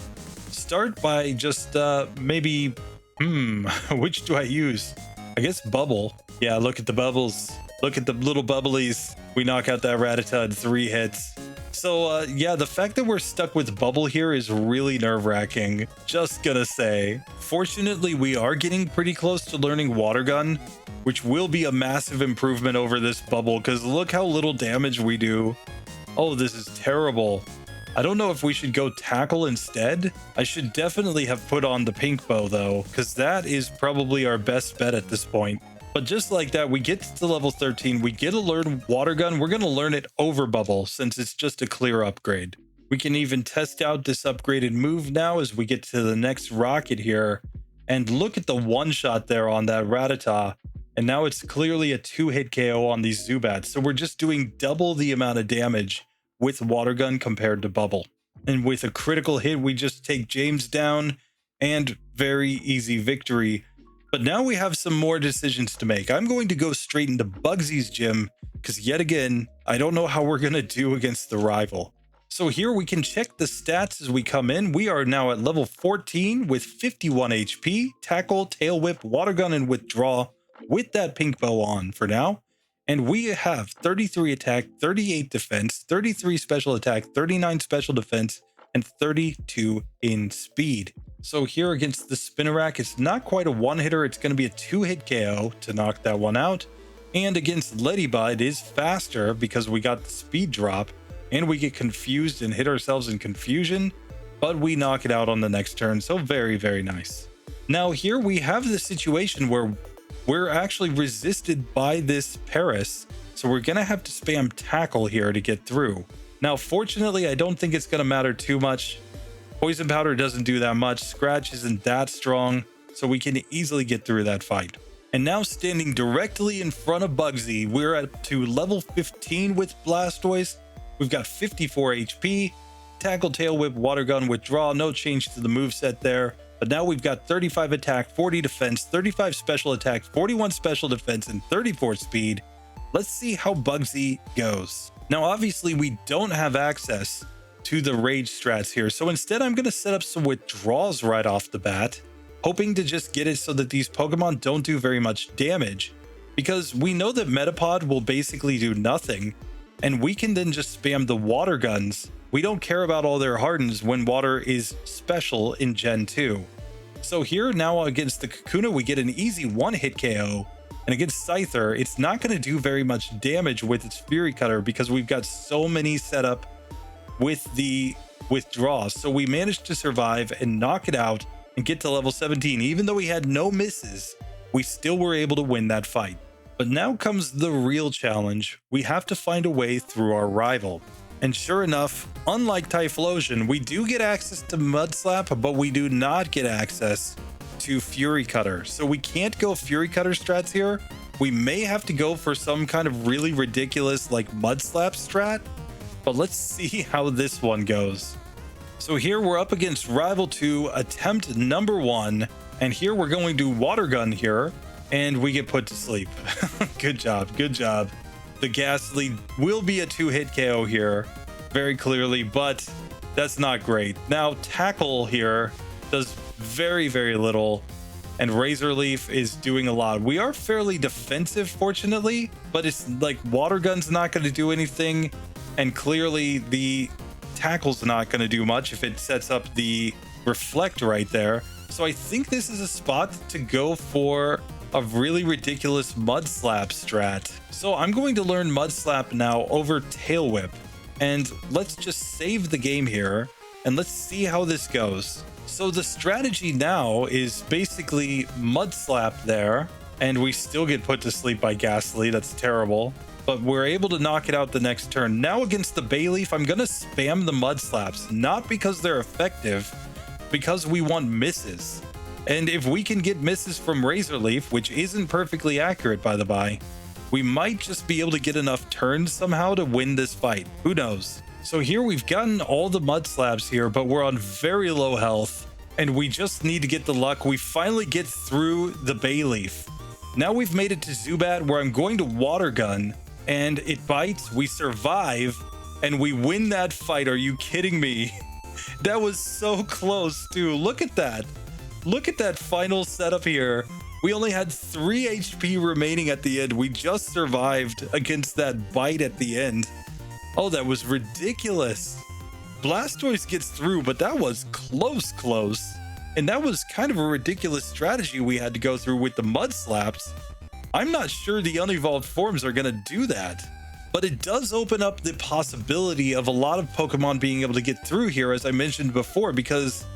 start by just maybe, which do I use? I guess Bubble. Yeah, look at the bubbles. Look at the little bubblies. We knock out that Rattata in 3 hits. So yeah, the fact that we're stuck with Bubble here is really nerve-wracking. Just gonna say. Fortunately, we are getting pretty close to learning Water Gun, which will be a massive improvement over this Bubble, because look how little damage we do. Oh, this is terrible. I don't know if we should go Tackle instead. I should definitely have put on the Pink Bow though, because that is probably our best bet at this point. But just like that, we get to level 13, we get to learn Water Gun. We're going to learn it over Bubble since it's just a clear upgrade. We can even test out this upgraded move now as we get to the next rocket here. And look at the one-shot there on that Rattata. And now it's clearly a 2-hit KO on these Zubats. So we're just doing double the amount of damage with Water Gun compared to Bubble. And with a critical hit, we just take James down and very easy victory. But now we have some more decisions to make. I'm going to go straight into Bugsy's gym because yet again, I don't know how we're going to do against the rival. So here we can check the stats as we come in. We are now at level 14 with 51 HP, Tackle, Tail Whip, Water Gun, and Withdraw with that Pink Bow on for now. And we have 33 attack, 38 defense, 33 special attack, 39 special defense, and 32 in speed. So here against the Spinarak, it's not quite a one-hitter. It's going to be a 2-hit KO to knock that one out. And against Leddyba, it is faster because we got the speed drop and we get confused and hit ourselves in confusion, but we knock it out on the next turn. So very, very nice. Now here we have the situation where we're actually resisted by this Paris. So we're going to have to spam Tackle here to get through. Now, fortunately, I don't think it's going to matter too much. Poison Powder doesn't do that much. Scratch isn't that strong, so we can easily get through that fight. And now standing directly in front of Bugsy, we're up to level 15 with Blastoise. We've got 54 HP, Tackle, Tail Whip, Water Gun, Withdraw. No change to the moveset there. But now we've got 35 attack, 40 defense, 35 special attack, 41 special defense, and 34 speed. Let's see how Bugsy goes. Now, obviously, we don't have access to the rage strats here. So instead, I'm going to set up some withdrawals right off the bat, hoping to just get it so that these Pokemon don't do very much damage. Because we know that Metapod will basically do nothing, and we can then just spam the water guns. We don't care about all their hardens when water is special in Gen 2. So here now against the Kakuna, we get an easy one-hit KO. And against Scyther, it's not going to do very much damage with its Fury Cutter because we've got so many set up with the withdrawals. So we managed to survive and knock it out and get to level 17. Even though we had no misses, we still were able to win that fight. But now comes the real challenge. We have to find a way through our rival. And sure enough, unlike Typhlosion, we do get access to Mud Slap, but we do not get access to Fury Cutter. So we can't go Fury Cutter strats here. We may have to go for some kind of really ridiculous like Mud Slap strat, but let's see how this one goes. So here we're up against Rival 2, attempt number 1, and here we're going to Water Gun here, and we get put to sleep. Good job, good job. The Ghastly will be a 2-hit KO here, very clearly, but that's not great. Now, Tackle here does very, very little, and Razor Leaf is doing a lot. We are fairly defensive, fortunately, but it's like Water Gun's not going to do anything, and clearly the Tackle's not going to do much if it sets up the Reflect right there. So I think this is a spot to go for a really ridiculous Mud Slap strat. So I'm going to learn Mud Slap now over Tail Whip, and let's just save the game here and let's see how this goes. So the strategy now is basically Mud Slap there, and we still get put to sleep by Ghastly. That's terrible, but we're able to knock it out the next turn. Now against the Bayleaf, I'm gonna spam the Mud Slaps, not because they're effective, because we want misses. And if we can get misses from Razor Leaf, which isn't perfectly accurate by the by, we might just be able to get enough turns somehow to win this fight. Who knows? So here we've gotten all the Mud Slaps here, but we're on very low health, and we just need to get the luck. We finally get through the Bayleaf. Now we've made it to Zubat, where I'm going to Water Gun, and it bites, we survive, and we win that fight. Are you kidding me? That was so close, too. Look at that. Look at that final setup here. We only had 3 HP remaining at the end. We just survived against that bite at the end. Oh, that was ridiculous. Blastoise gets through, but that was close. And that was kind of a ridiculous strategy we had to go through with the Mud Slaps. I'm not sure the unevolved forms are going to do that. But it does open up the possibility of a lot of Pokemon being able to get through here, as I mentioned before, because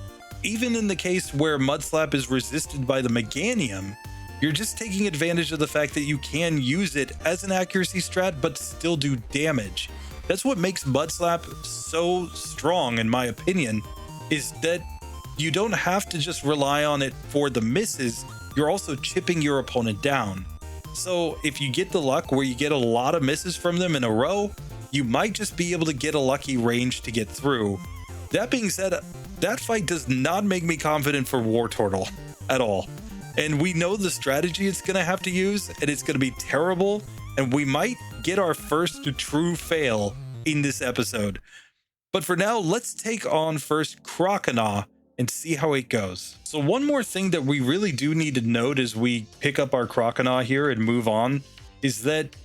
even in the case where Mud Slap is resisted by the Meganium, you're just taking advantage of the fact that you can use it as an accuracy strat, but still do damage. That's what makes Mud Slap so strong, in my opinion, is that you don't have to just rely on it for the misses, you're also chipping your opponent down. So if you get the luck where you get a lot of misses from them in a row, you might just be able to get a lucky range to get through. That being said, that fight does not make me confident for Wartortle at all. And we know the strategy it's going to have to use, and it's going to be terrible, and we might get our first true fail in this episode. But for now, let's take on first Croconaw and see how it goes. So one more thing that we really do need to note as we pick up our Croconaw here and move on is that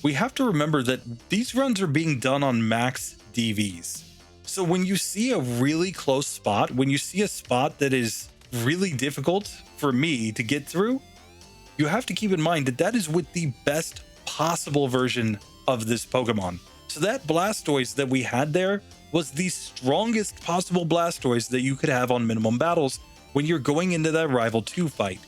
we have to remember that these runs are being done on max DVs. So when you see a really close spot, when you see a spot that is really difficult for me to get through, you have to keep in mind that that is with the best possible version of this Pokemon. So that Blastoise that we had there was the strongest possible Blastoise that you could have on minimum battles when you're going into that Rival 2 fight.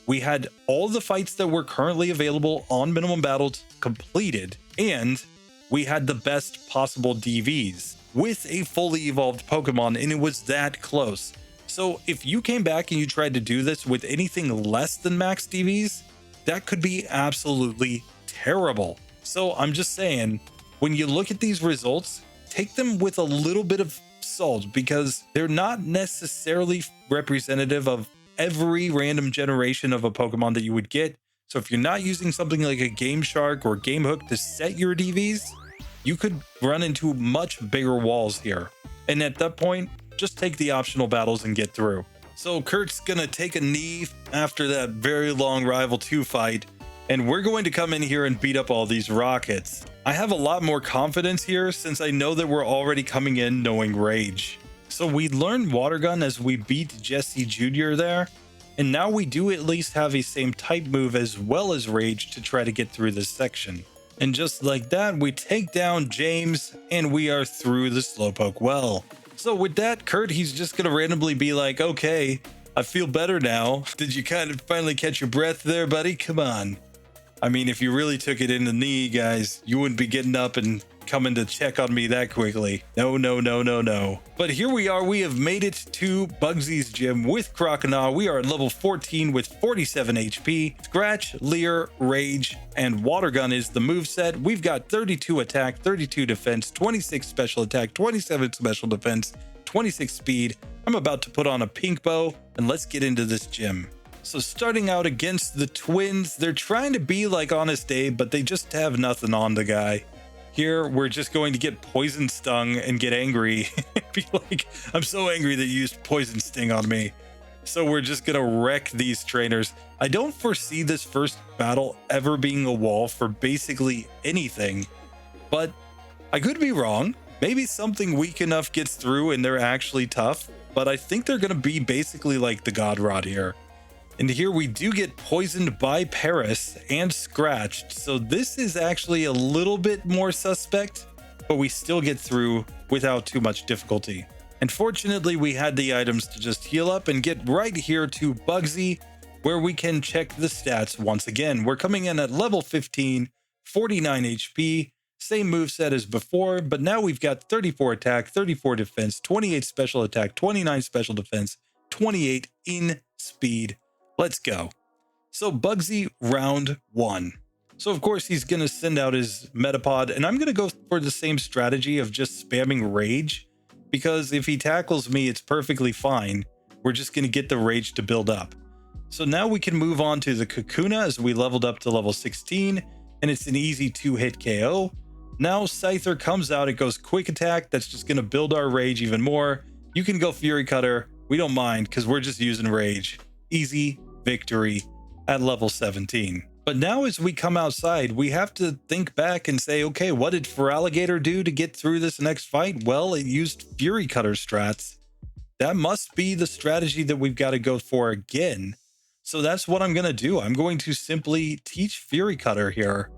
We had all the fights that were currently available on minimum battles completed, and we had the best possible DVs with a fully evolved Pokemon, and it was that close. So if you came back and you tried to do this with anything less than max DVs, that could be absolutely terrible. So I'm just saying, when you look at these results, take them with a little bit of salt because they're not necessarily representative of every random generation of a Pokemon that you would get. So if you're not using something like a Game Shark or Game Hook to set your DVs, you could run into much bigger walls here. And at that point, just take the optional battles and get through. So Kurt's gonna take a knee after that very long Rival 2 fight, and we're going to come in here and beat up all these rockets. I have a lot more confidence here since I know that we're already coming in knowing Rage. So we learned Water Gun as we beat Jesse Jr. there, and now we do at least have a same type move as well as Rage to try to get through this section. And just like that, we take down James, and we are through the Slowpoke well. So with that, Kurt, he's just gonna randomly be like, okay, I feel better now. Did you kind of finally catch your breath there, buddy? Come on. I mean, if you really took it in the knee, guys, you wouldn't be getting up and coming to check on me that quickly. No, no, no, no, no. But here we are. We have made it to Bugsy's gym with Croconaw. We are at level 14 with 47 HP. Scratch, Leer, Rage, and Water Gun is the moveset. We've got 32 attack, 32 defense, 26 special attack, 27 special defense, 26 speed. I'm about to put on a pink bow, and let's get into this gym. So starting out against the twins, they're trying to be like Honest Abe, but they just have nothing on the guy. Here, we're just going to get poison stung and get angry. Be like, I'm so angry that you used poison sting on me. So we're just gonna wreck these trainers. I don't foresee this first battle ever being a wall for basically anything, but I could be wrong. Maybe something weak enough gets through and they're actually tough, but I think they're gonna be basically like the God Rod here. And here we do get poisoned by Paris and scratched. So this is actually a little bit more suspect, but we still get through without too much difficulty. And fortunately, we had the items to just heal up and get right here to Bugsy, where we can check the stats once again. We're coming in at level 15, 49 HP, same moveset as before, but now we've got 34 attack, 34 defense, 28 special attack, 29 special defense, 28 in speed. Let's go. So Bugsy, round 1. So of course he's going to send out his Metapod, and I'm going to go for the same strategy of just spamming Rage, because if he tackles me, it's perfectly fine. We're just going to get the Rage to build up. So now we can move on to the Kakuna as we leveled up to level 16, and it's an easy 2-hit KO. Now Scyther comes out, it goes quick attack, that's just going to build our Rage even more. You can go Fury Cutter, we don't mind because we're just using Rage. Easy victory at level 17. But now as we come outside, we have to think back and say, okay, what did Feraligatr do to get through this next fight? Well, it used Fury Cutter strats. That must be the strategy that we've got to go for again. So that's what I'm going to do. I'm going to simply teach Fury Cutter here,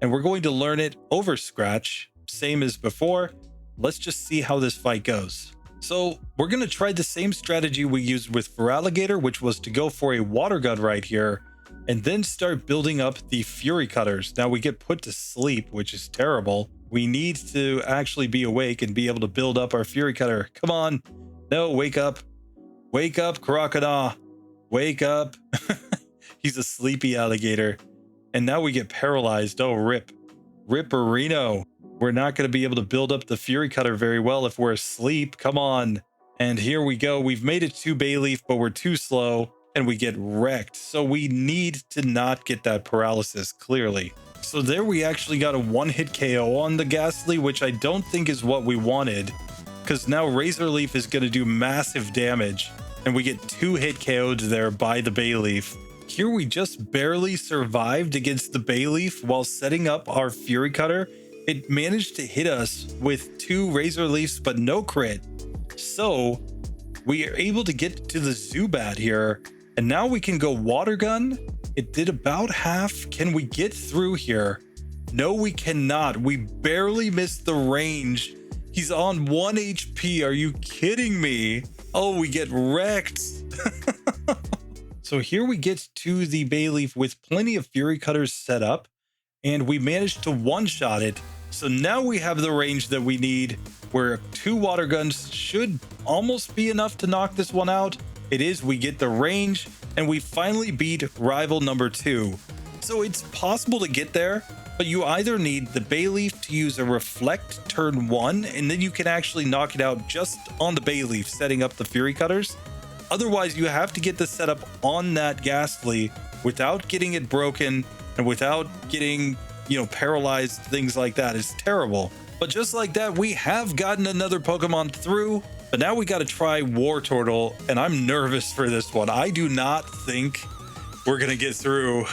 and we're going to learn it over Scratch, same as before. Let's just see how this fight goes. So we're going to try the same strategy we used with Feraligatr, which was to go for a Water Gun right here, and then start building up the Fury Cutters. Now we get put to sleep, which is terrible. We need to actually be awake and be able to build up our Fury Cutter. Come on. No, wake up. Wake up, Croconaw. Wake up. He's a sleepy alligator. And now we get paralyzed. Oh, rip. Ripperino. We're not going to be able to build up the Fury Cutter very well if we're asleep. Come on. And here we go. We've made it to Bayleaf, but we're too slow and we get wrecked. So we need to not get that paralysis, clearly. So there we actually got a 1-hit KO on the Ghastly, which I don't think is what we wanted, because now Razor Leaf is going to do massive damage and we get 2-hit KO'd there by the Bayleaf. Here we just barely survived against the Bayleaf while setting up our Fury Cutter. It managed to hit us with 2 Razor Leafs, but no crit. So we are able to get to the Zubat here, and now we can go Water Gun. It did about half. Can we get through here? No, we cannot. We barely missed the range. He's on 1 HP. Are you kidding me? Oh, we get wrecked. So here we get to the Bayleaf with plenty of Fury Cutters set up, and we managed to one-shot it. So now we have the range that we need, where 2 Water Guns should almost be enough to knock this one out. It is. We get the range, and we finally beat rival number 2. So it's possible to get there, But you either need the Bayleaf to use a Reflect turn 1, and then you can actually knock it out just on the Bayleaf, setting up the Fury Cutters. Otherwise, you have to get the setup on that Ghastly without getting it broken and without getting, paralyzed, things like that. It's terrible. But just like that, we have gotten another Pokemon through, but now we got to try Wartortle, and I'm nervous for this one. I do not think we're going to get through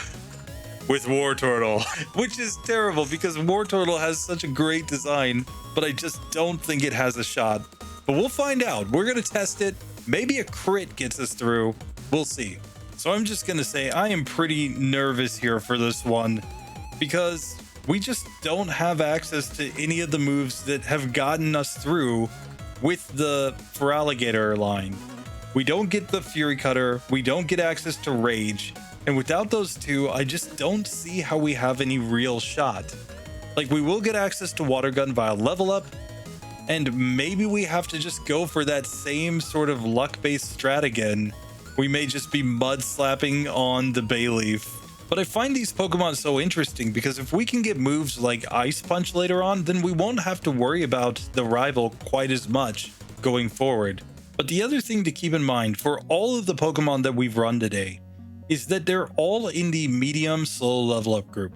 with Wartortle, which is terrible because Wartortle has such a great design, but I just don't think it has a shot. But we'll find out. We're going to test it. Maybe a crit gets us through. We'll see. So I'm just going to say I am pretty nervous here for this one because we just don't have access to any of the moves that have gotten us through with the Feraligatr line. We don't get the Fury Cutter. We don't get access to Rage. And without those two, I just don't see how we have any real shot. Like, we will get access to Water Gun via level up, and maybe we have to just go for that same sort of luck-based strat again. We may just be mud slapping on the Bayleaf. But I find these Pokemon so interesting because if we can get moves like Ice Punch later on, then we won't have to worry about the rival quite as much going forward. But the other thing to keep in mind for all of the Pokemon that we've run today is that they're all in the medium slow level up group,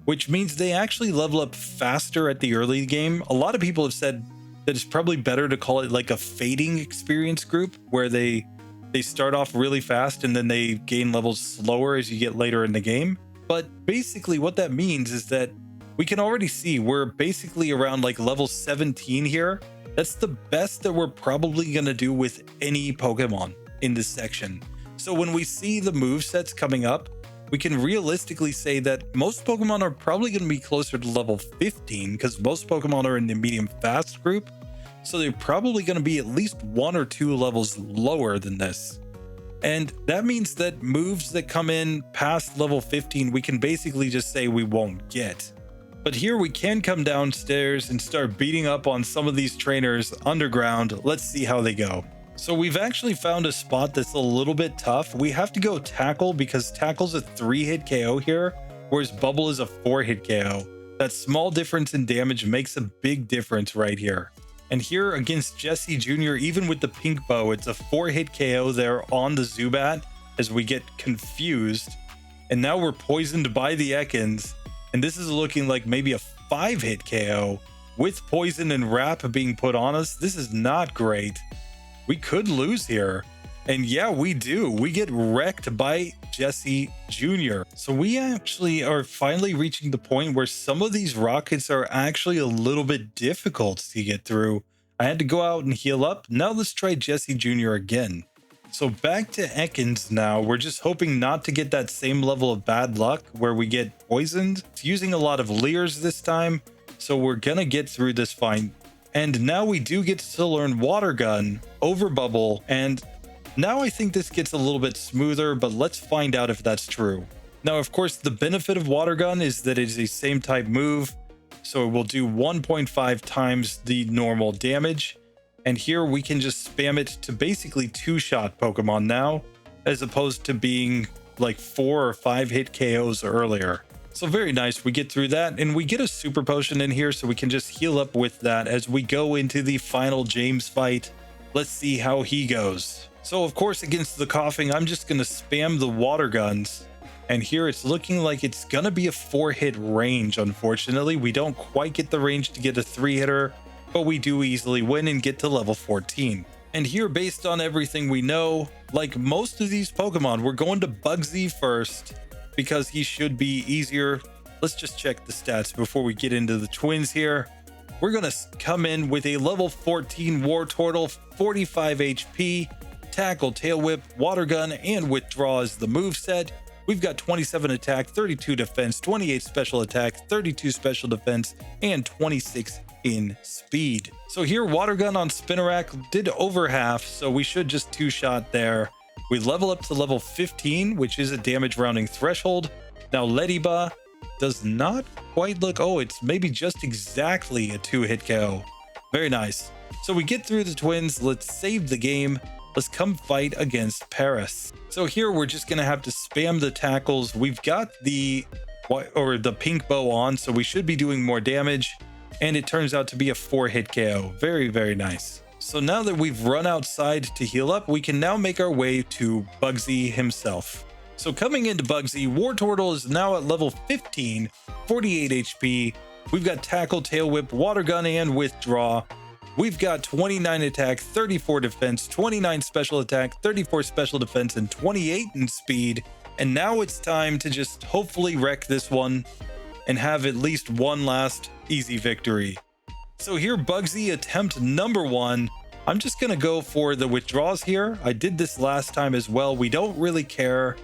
which means they actually level up faster at the early game. A lot of people have said that it's probably better to call it like a fading experience group where they start off really fast and then they gain levels slower as you get later in the game. But basically what that means is that we can already see we're basically around like level 17 here. That's the best that we're probably going to do with any Pokemon in this section. So when we see the movesets coming up, we can realistically say that most Pokemon are probably going to be closer to level 15 because most Pokemon are in the medium fast group. So they're probably going to be at least 1 or 2 levels lower than this. And that means that moves that come in past level 15, we can basically just say we won't get. But here we can come downstairs and start beating up on some of these trainers underground. Let's see how they go. So we've actually found a spot that's a little bit tough. We have to go Tackle because Tackle's a 3-hit KO here, whereas Bubble is a 4-hit KO. That small difference in damage makes a big difference right here. And here against Jesse Jr., even with the pink bow, it's a 4-hit KO there on the Zubat as we get confused. And now we're poisoned by the Ekans. And this is looking like maybe a 5-hit KO with poison and wrap being put on us. This is not great. We could lose here. And yeah, we do. We get wrecked by Jesse Jr. So we actually are finally reaching the point where some of these rockets are actually a little bit difficult to get through. I had to go out and heal up. Now let's try Jesse Jr. again. So back to Ekans now. We're just hoping not to get that same level of bad luck where we get poisoned. It's using a lot of Leers this time. So we're gonna get through this fine. And now we do get to learn Water Gun over Bubble, and now I think this gets a little bit smoother, but let's find out if that's true. Now, of course, the benefit of Water Gun is that it is a same type move, so it will do 1.5 times the normal damage. And here we can just spam it to basically 2-shot Pokemon now, as opposed to being like 4 or 5 hit KOs earlier. So very nice. We get through that and we get a super potion in here so we can just heal up with that as we go into the final James fight. Let's see how he goes. So of course, against the coughing, I'm just going to spam the water guns. And here it's looking like it's going to be a 4-hit range. Unfortunately, we don't quite get the range to get a 3-hitter, but we do easily win and get to level 14. And here, based on everything we know, like most of these Pokemon, we're going to Bugsy first, because he should be easier. Let's just check the stats before we get into the twins here. We're going to come in with a level 14 Wartortle, 45 HP, Tackle, Tail Whip, Water Gun, and Withdraw is the moveset. We've got 27 attack, 32 defense, 28 special attack, 32 special defense, and 26 in speed. So here, Water Gun on Spinarak did over half, so we should just 2-shot there. We level up to level 15, which is a damage rounding threshold. Now Lediba does not quite look, oh, it's maybe just exactly a 2-hit KO. Very nice. So we get through the twins. Let's save the game. Let's come fight against Paris. So here we're just going to have to spam the tackles. We've got the or the pink bow on, so we should be doing more damage. And it turns out to be a 4-hit KO. Very, very nice. So now that we've run outside to heal up, we can now make our way to Bugsy himself. So coming into Bugsy, Wartortle is now at level 15, 48 HP. We've got Tackle, Tail Whip, Water Gun, and Withdraw. We've got 29 attack, 34 defense, 29 special attack, 34 special defense, and 28 in speed. And now it's time to just hopefully wreck this one and have at least one last easy victory. So here, Bugsy, attempt number 1. I'm just going to go for the withdraws here. I did this last time as well. We don't really care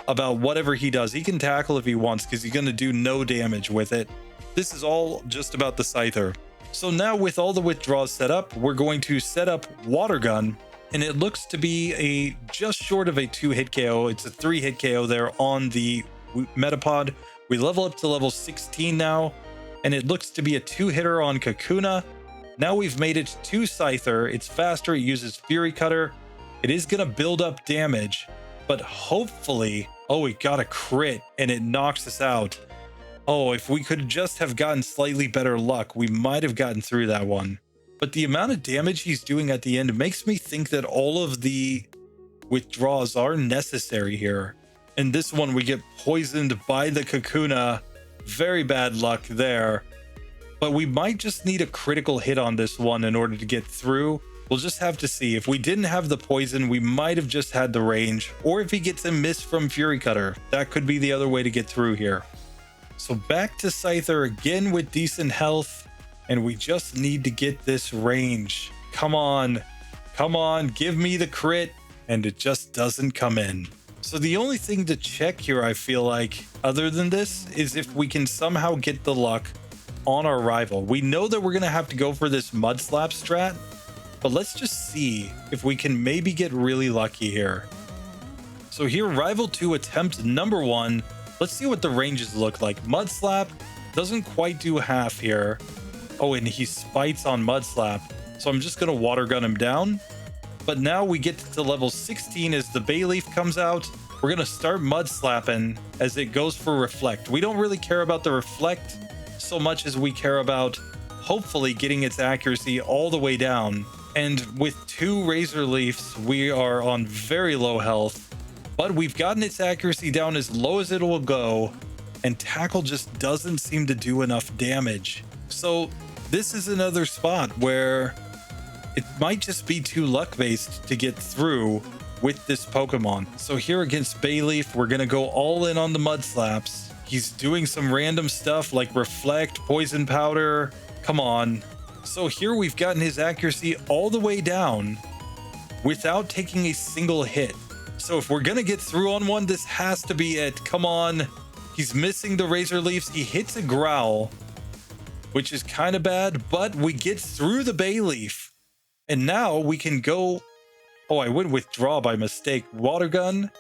about whatever he does. He can tackle if he wants because he's going to do no damage with it. This is all just about the Scyther. So now with all the withdraws set up, we're going to set up Water Gun, and it looks to be a just short of a 2-hit KO. It's a 3-hit KO there on the Metapod. We level up to level 16 now, and it looks to be a 2-hitter on Kakuna. Now we've made it to Scyther. It's faster, it uses Fury Cutter. It is going to build up damage, but hopefully... Oh, we got a crit, and it knocks us out. Oh, if we could just have gotten slightly better luck, we might have gotten through that one. But the amount of damage he's doing at the end makes me think that all of the withdraws are necessary here. In this one, we get poisoned by the Kakuna. Very bad luck there. But we might just need a critical hit on this one in order to get through. We'll just have to see. If we didn't have the poison, we might have just had the range. Or if he gets a miss from Fury Cutter, that could be the other way to get through here. So back to Scyther again with decent health. And we just need to get this range. Come on. Come on. Give me the crit. And it just doesn't come in. So the only thing to check here, I feel like, other than this, is if we can somehow get the luck on our rival. We know that we're going to have to go for this Mud Slap strat. But let's just see if we can maybe get really lucky here. So here, Rival 2 attempt number 1. Let's see what the ranges look like. Mud Slap doesn't quite do half here. Oh, and he spites on Mud Slap. So I'm just going to Water Gun him down. But now we get to level 16 as the Bayleaf comes out. We're going to start Mud Slapping as it goes for Reflect. We don't really care about the Reflect so much as we care about hopefully getting its accuracy all the way down. And with 2 Razor Leafs, we are on very low health, but we've gotten its accuracy down as low as it will go, and Tackle just doesn't seem to do enough damage. So this is another spot where it might just be too luck-based to get through with this Pokemon. So here against Bayleaf, we're going to go all in on the Mud Slaps. He's doing some random stuff like Reflect, Poison Powder. Come on. So here we've gotten his accuracy all the way down without taking a single hit. So if we're going to get through on one, this has to be it. Come on. He's missing the Razor Leafs. He hits a Growl, which is kind of bad, but we get through the Bayleaf. And now we can go... Oh, I would withdraw by mistake. Water Gun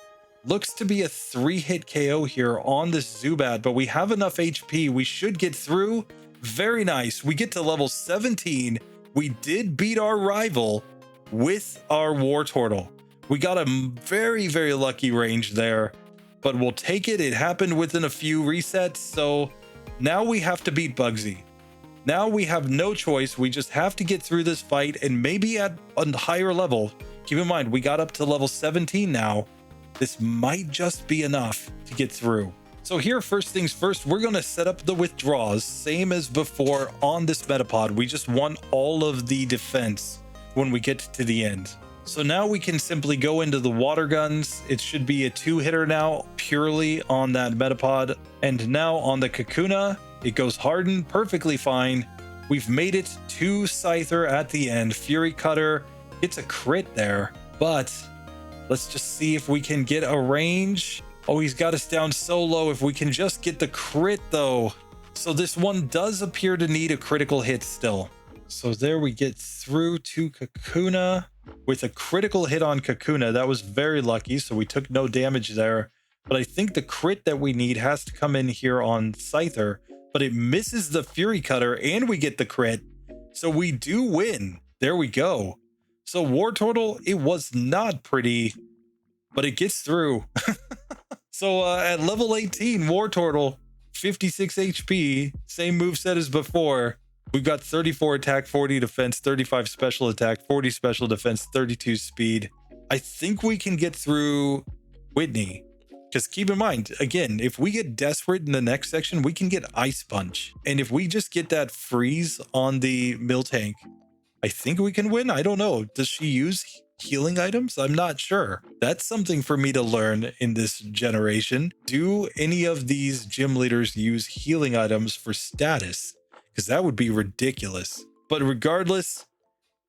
looks to be a 3-hit KO here on this Zubat, but we have enough HP. We should get through. Very nice. We get to level 17. We did beat our rival with our Wartortle. We got a very, very lucky range there, but we'll take it. It happened within a few resets, so now we have to beat Bugsy. Now we have no choice. We just have to get through this fight, and maybe at a higher level. Keep in mind, we got up to level 17 now. This might just be enough to get through. So here, first things first, we're going to set up the withdraws, same as before on this Metapod. We just want all of the defense when we get to the end. So now we can simply go into the Water Guns. It should be a 2-hitter now, purely on that Metapod. And now on the Kakuna, it goes Harden, perfectly fine. We've made it to Scyther at the end. Fury Cutter, it's a crit there, but let's just see if we can get a range. Oh, he's got us down so low. If we can just get the crit, though. So this one does appear to need a critical hit still. So there we get through to Kakuna with a critical hit on Kakuna. That was very lucky, so we took no damage there. But I think the crit that we need has to come in here on Scyther. But it misses the Fury Cutter, and we get the crit. So we do win. There we go. So Wartortle, it was not pretty, but it gets through. So at level 18, Wartortle, 56 HP, same moveset as before. We've got 34 attack, 40 defense, 35 special attack, 40 special defense, 32 speed. I think we can get through Whitney. Because keep in mind, again, if we get desperate in the next section, we can get Ice Punch. And if we just get that freeze on the Miltank, I think we can win. I don't know. Does she use healing items? I'm not sure. That's something for me to learn in this generation. Do any of these gym leaders use healing items for status? Because that would be ridiculous. But regardless,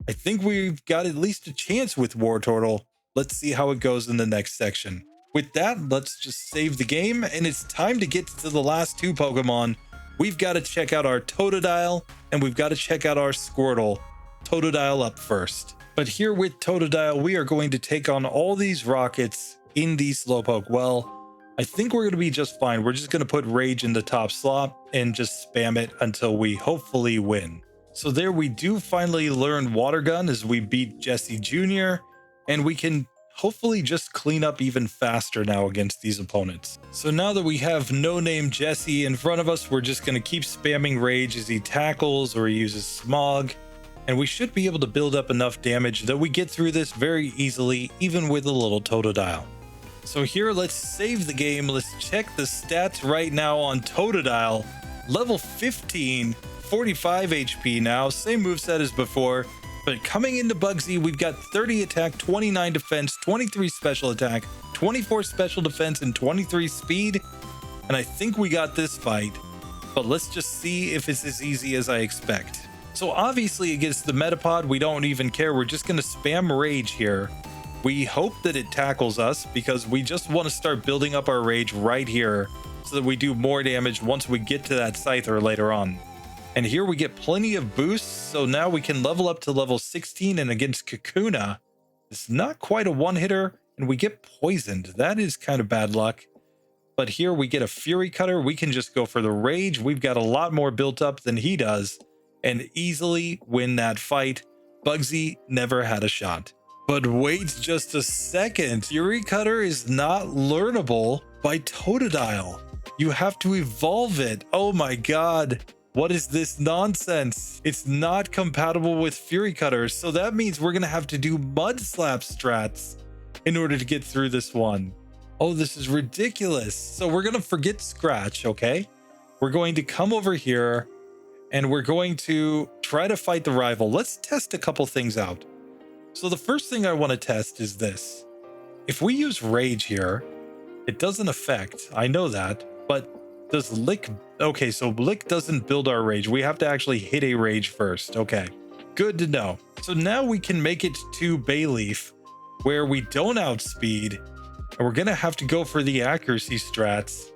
I think we've got at least a chance with Wartortle. Let's see how it goes in the next section. With that, let's just save the game, and it's time to get to the last two Pokemon. We've got to check out our Totodile, and we've got to check out our Squirtle. Totodile up first. But here with Totodile, we are going to take on all these rockets in the Slowpoke. Well, I think we're going to be just fine. We're just going to put Rage in the top slot and just spam it until we hopefully win. So there we do finally learn Water Gun as we beat Jesse Jr., and we can hopefully just clean up even faster now against these opponents. So now that we have no-name Jesse in front of us, we're just going to keep spamming Rage as he tackles or he uses Smog, and we should be able to build up enough damage that we get through this very easily, even with a little Totodile. So here, let's save the game. Let's check the stats right now on Totodile. Level 15, 45 HP now, same moveset as before. But coming into Bugsy, we've got 30 attack, 29 defense, 23 special attack, 24 special defense, and 23 speed. And I think we got this fight, but let's just see if it's as easy as I expect. So obviously against the Metapod, we don't even care. We're just going to spam Rage here. We hope that it tackles us because we just want to start building up our Rage right here so that we do more damage once we get to that Scyther later on. And here we get plenty of boosts, so now we can level up to level 16, and against Kakuna, it's not quite a one-hitter, and we get poisoned. That is kind of bad luck. But here we get a Fury Cutter. We can just go for the Rage. We've got a lot more built up than he does, and easily win that fight. Bugsy never had a shot. But wait just a second. Fury Cutter is not learnable by Totodile. You have to evolve it. Oh my god. What is this nonsense? It's not compatible with Fury Cutters, so that means we're gonna have to do Mud Slap strats in order to get through this one. Oh, this is ridiculous. So we're gonna forget Scratch, okay? We're going to come over here and we're going to try to fight the rival. Let's test a couple things out. So the first thing I want to test is this. If we use Rage here, it doesn't affect, I know that, but does Lick... Okay, so Lick doesn't build our Rage. We have to actually hit a Rage first. Okay, good to know. So now we can make it to Bayleaf, where we don't outspeed, and we're gonna have to go for the accuracy strats.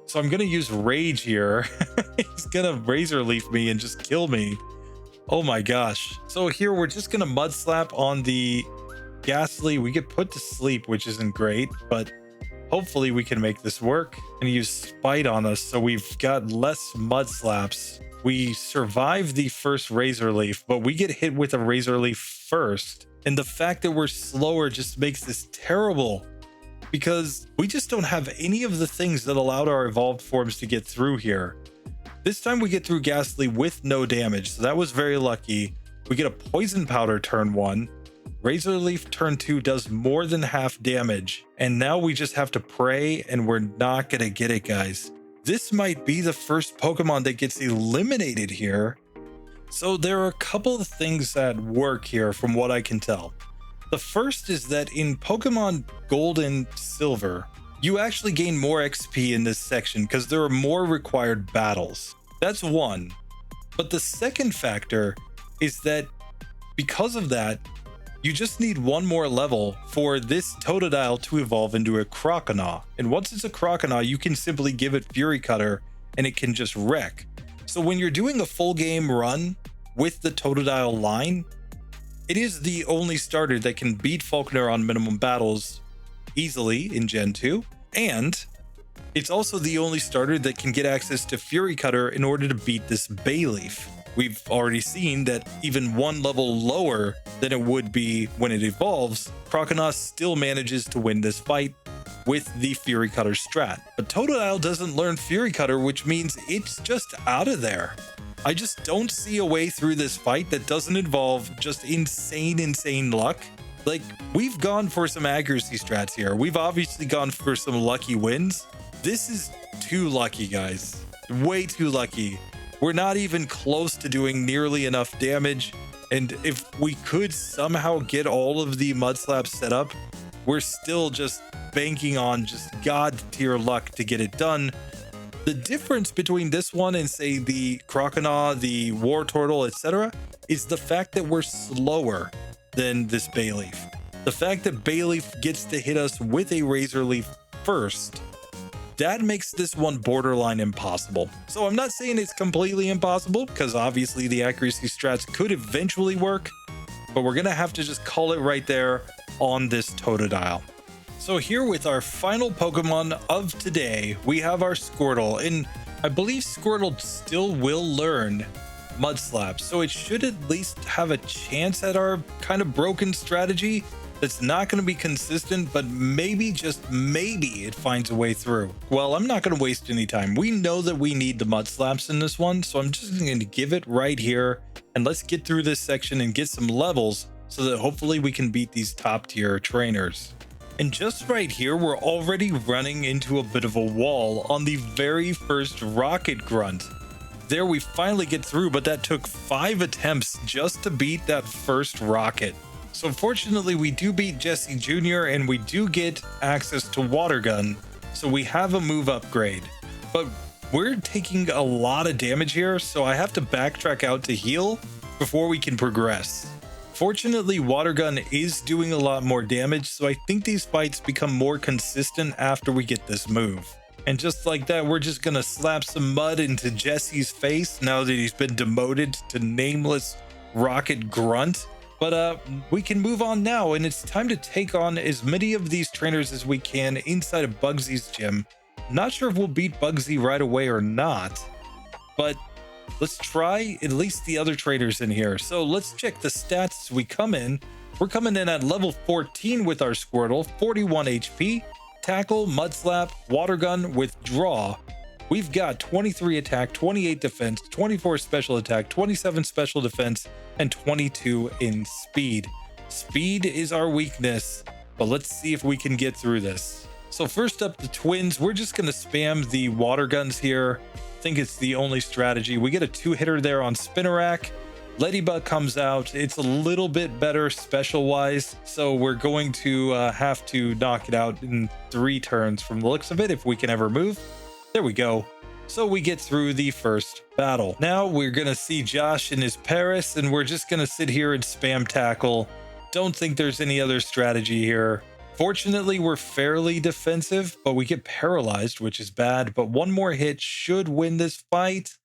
So I'm gonna use Rage here. He's gonna Razor Leaf me and just kill me. Oh my gosh. So here we're just gonna Mud Slap on the Ghastly. We get put to sleep, which isn't great, but hopefully we can make this work, and use Spite on us so we've got less Mud Slaps. We survive the first Razor Leaf, but we get hit with a Razor Leaf first. And the fact that we're slower just makes this terrible, because we just don't have any of the things that allowed our evolved forms to get through here. This time we get through Ghastly with no damage, so that was very lucky. We get a Poison Powder turn 1. Razor Leaf turn 2 does more than half damage, and now we just have to pray, and we're not gonna get it, guys. This might be the first Pokemon that gets eliminated here. So there are a couple of things that work here from what I can tell. The first is that in Pokemon Gold and Silver, you actually gain more XP in this section because there are more required battles. That's one. But the second factor is that because of that, you just need one more level for this Totodile to evolve into a Croconaw. And once it's a Croconaw, you can simply give it Fury Cutter and it can just wreck. So when you're doing a full game run with the Totodile line, it is the only starter that can beat Falkner on minimum battles easily in Gen 2. And it's also the only starter that can get access to Fury Cutter in order to beat this Bayleaf. We've already seen that even one level lower than it would be when it evolves, Croconaw still manages to win this fight with the Fury Cutter strat. But Totodile doesn't learn Fury Cutter, which means it's just out of there. I just don't see a way through this fight that doesn't involve just insane luck. Like, we've gone for some accuracy strats here. We've obviously gone for some lucky wins. This is too lucky, guys. Way too lucky. We're not even close to doing nearly enough damage. And if we could somehow get all of the mud slaps set up, we're still just banking on just god tier luck to get it done. The difference between this one and, say, the Croconaw, the Wartortle, etc., is the fact that we're slower than this Bayleaf. The fact that Bayleaf gets to hit us with a Razor Leaf first, that makes this one borderline impossible. So I'm not saying it's completely impossible, because obviously the accuracy strats could eventually work, but we're going to have to just call it right there on this Totodile. So here with our final Pokemon of today, we have our Squirtle, and I believe Squirtle still will learn Mud Slap, so it should at least have a chance at our kind of broken strategy that's not going to be consistent, but maybe, just maybe, it finds a way through. Well, I'm not going to waste any time. We know that we need the Mud Slaps in this one, so I'm just going to give it right here, and let's get through this section and get some levels so that hopefully we can beat these top tier trainers. And just right here, we're already running into a bit of a wall on the very first Rocket Grunt. There we finally get through, but that took 5 attempts just to beat that first rocket. So fortunately, we do beat Jesse Jr. and we do get access to Water Gun, so we have a move upgrade. But we're taking a lot of damage here, so I have to backtrack out to heal before we can progress. Fortunately, Water Gun is doing a lot more damage, so I think these fights become more consistent after we get this move. And just like that, we're just gonna slap some mud into Jesse's face now that he's been demoted to Nameless Rocket Grunt. But we can move on now, and it's time to take on as many of these trainers as we can inside of Bugsy's gym. Not sure if we'll beat Bugsy right away or not, but let's try at least the other trainers in here. So let's check the stats as we come in. We're coming in at level 14 with our Squirtle, 41 HP, Tackle, Mud Slap, Water Gun, Withdraw. We've got 23 attack, 28 defense, 24 special attack, 27 special defense, and 22 in speed. Speed is our weakness, but let's see if we can get through this. So first up, the twins. We're just going to spam the Water Guns here. I think it's the only strategy. We get a 2-hitter there on Spinarak. Ladybug comes out. It's a little bit better special wise, so we're going to have to knock it out in 3 turns from the looks of it, if we can ever move. There we go. So we get through the first battle. Now we're gonna see Josh in his Paris, and we're just gonna sit here and spam tackle. Don't think there's any other strategy here. Fortunately, we're fairly defensive, but we get paralyzed, which is bad, but one more hit should win this fight.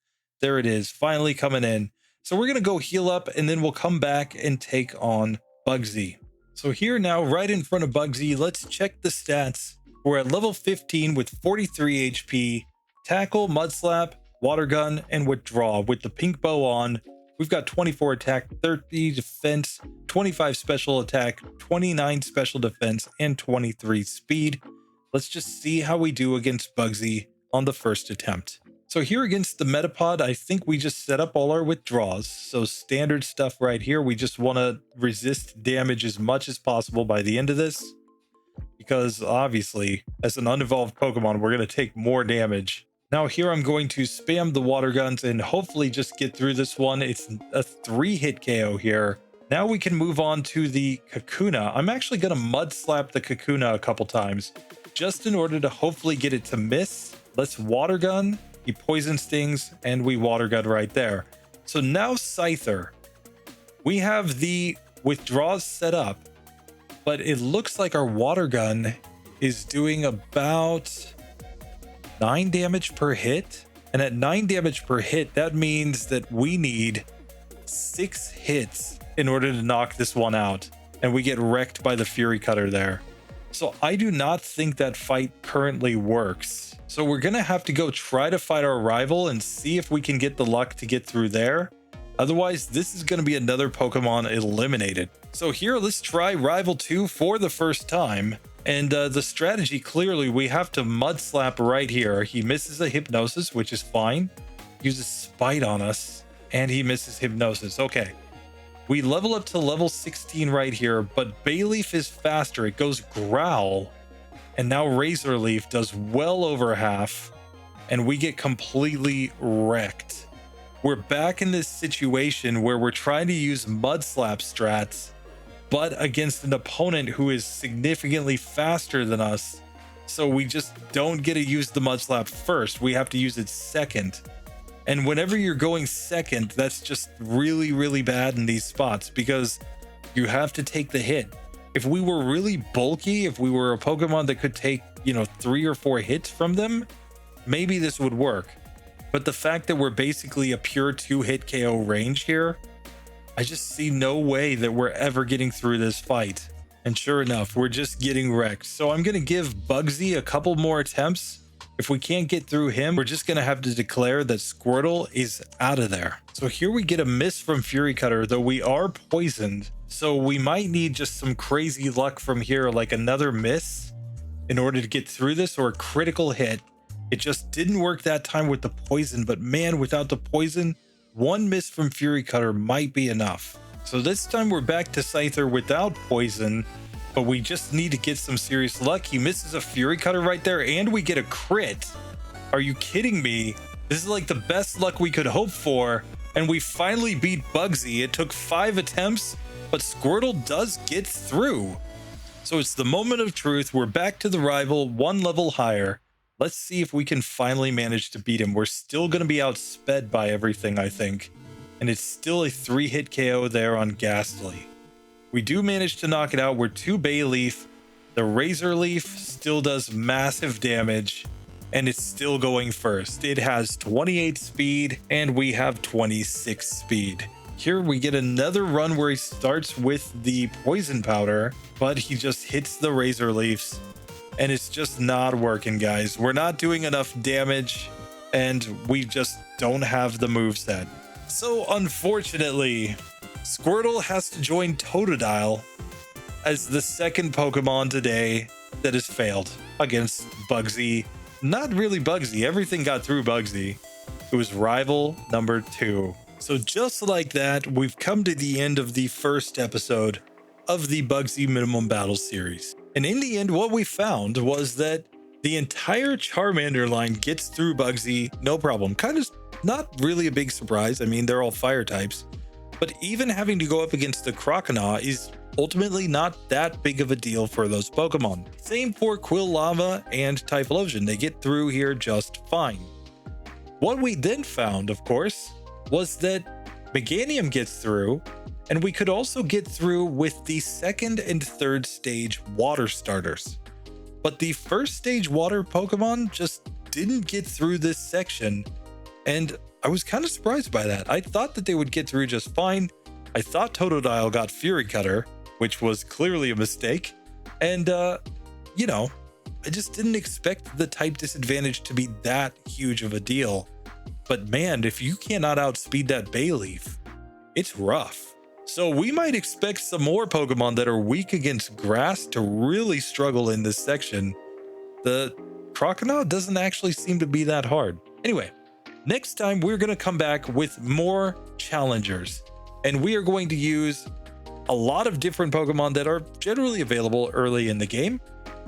There it is, finally coming in. So we're gonna go heal up, and then we'll come back and take on Bugsy. So here now, right in front of Bugsy, let's check the stats. We're at level 15 with 43 HP, Tackle, Mud Slap, Water Gun, and Withdraw. With the pink bow on, we've got 24 attack, 30 defense, 25 special attack, 29 special defense, and 23 speed. Let's just see how we do against Bugsy on the first attempt. So here against the Metapod, I think we just set up all our withdraws. So standard stuff right here. We just want to resist damage as much as possible by the end of this, because obviously as an unevolved Pokemon, we're going to take more damage. Now here I'm going to spam the Water Guns and hopefully just get through this one. It's a 3-hit KO here. Now we can move on to the Kakuna. I'm actually going to Mud Slap the Kakuna a couple times just in order to hopefully get it to miss. Let's Water Gun. He Poison Stings, and we Water Gun right there. So now Scyther. We have the withdraws set up, but it looks like our Water Gun is doing about 9 damage per hit. And at 9 damage per hit, that means that we need 6 hits in order to knock this one out. And we get wrecked by the Fury Cutter there. So I do not think that fight currently works. So we're going to have to go try to fight our rival and see if we can get the luck to get through there. Otherwise, this is going to be another Pokemon eliminated. So here, let's try Rival 2 for the first time. And the strategy, clearly, we have to Mud Slap right here. He misses a Hypnosis, which is fine. Uses Spite on us, and he misses Hypnosis. Okay. We level up to level 16 right here, but Bayleaf is faster. It goes Growl, and now Razor Leaf does well over half, and we get completely wrecked. We're back in this situation where we're trying to use Mud Slap strats, but against an opponent who is significantly faster than us. So we just don't get to use the Mud Slap first. We have to use it second. And whenever you're going second, that's just really, really bad in these spots because you have to take the hit. If we were really bulky, if we were a Pokemon that could take, 3 or 4 hits from them, maybe this would work. But the fact that we're basically a pure 2-hit KO range here, I just see no way that we're ever getting through this fight. And sure enough, we're just getting wrecked. So I'm going to give Bugsy a couple more attempts. If we can't get through him, we're just going to have to declare that Squirtle is out of there. So here we get a miss from Fury Cutter, though we are poisoned. So we might need just some crazy luck from here, like another miss in order to get through this, or a critical hit. It just didn't work that time with the poison, but man, without the poison, one miss from Fury Cutter might be enough. So this time we're back to Scyther without poison, but we just need to get some serious luck. He misses a Fury Cutter right there, and we get a crit. Are you kidding me? This is like the best luck we could hope for, and we finally beat Bugsy. It took 5 attempts, but Squirtle does get through. So it's the moment of truth. We're back to the rival, 1 level higher. Let's see if we can finally manage to beat him. We're still going to be outsped by everything, I think. And it's still a 3-hit KO there on Ghastly. We do manage to knock it out. We're 2 Bayleaf. The Razor Leaf still does massive damage, and it's still going first. It has 28 speed, and we have 26 speed. Here we get another run where he starts with the Poison Powder, but he just hits the Razor Leafs. And it's just not working, guys. We're not doing enough damage, and we just don't have the moveset. So unfortunately, Squirtle has to join Totodile as the second Pokemon today that has failed against Bugsy. Not really Bugsy. Everything got through Bugsy. It was rival number 2. So just like that, we've come to the end of the first episode of the Bugsy Minimum Battle series. And in the end, what we found was that the entire Charmander line gets through Bugsy, no problem. Kind of not really a big surprise. I mean, they're all fire types. But even having to go up against the Croconaw is ultimately not that big of a deal for those Pokemon. Same for Quilava and Typhlosion. They get through here just fine. What we then found, of course, was that Meganium gets through, and we could also get through with the 2nd and 3rd stage water starters. But the 1st stage water Pokemon just didn't get through this section, and I was kind of surprised by that. I thought that they would get through just fine. I thought Totodile got Fury Cutter, which was clearly a mistake. And, I just didn't expect the type disadvantage to be that huge of a deal. But man, if you cannot outspeed that Bayleaf, it's rough. So we might expect some more Pokemon that are weak against grass to really struggle in this section. The Croconaw doesn't actually seem to be that hard. Anyway, next time we're going to come back with more challengers, and we are going to use a lot of different Pokemon that are generally available early in the game.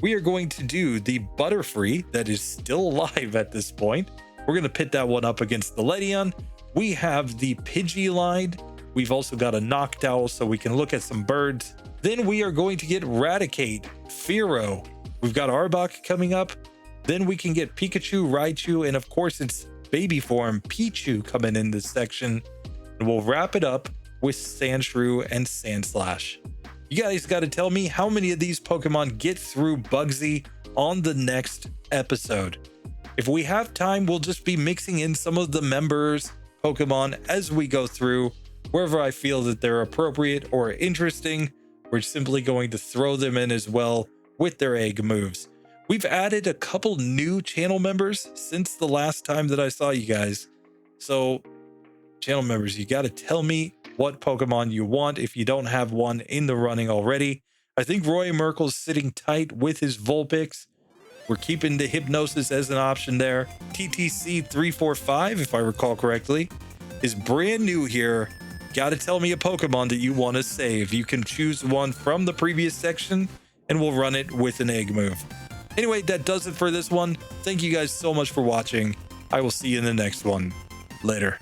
We are going to do the Butterfree that is still alive at this point. We're going to pit that one up against the Ledion. We have the Pidgeline. We've also got a Noctowl, so we can look at some birds. Then we are going to get Raticate, Fearow. We've got Arbok coming up. Then we can get Pikachu, Raichu, and of course its baby form, Pichu, coming in this section. And we'll wrap it up with Sandshrew and Sandslash. You guys got to tell me how many of these Pokemon get through Bugsy on the next episode. If we have time, we'll just be mixing in some of the members' Pokemon as we go through. Wherever I feel that they're appropriate or interesting, we're simply going to throw them in as well with their egg moves. We've added a couple new channel members since the last time that I saw you guys. So, channel members, you got to tell me what Pokemon you want if you don't have one in the running already. I think Roy Merkel's sitting tight with his Vulpix. We're keeping the Hypnosis as an option there. TTC 345, if I recall correctly, is brand new here. Gotta tell me a Pokemon that you want to save. You can choose one from the previous section and we'll run it with an egg move. Anyway, that does it for this one. Thank you guys so much for watching. I will see you in the next one. Later.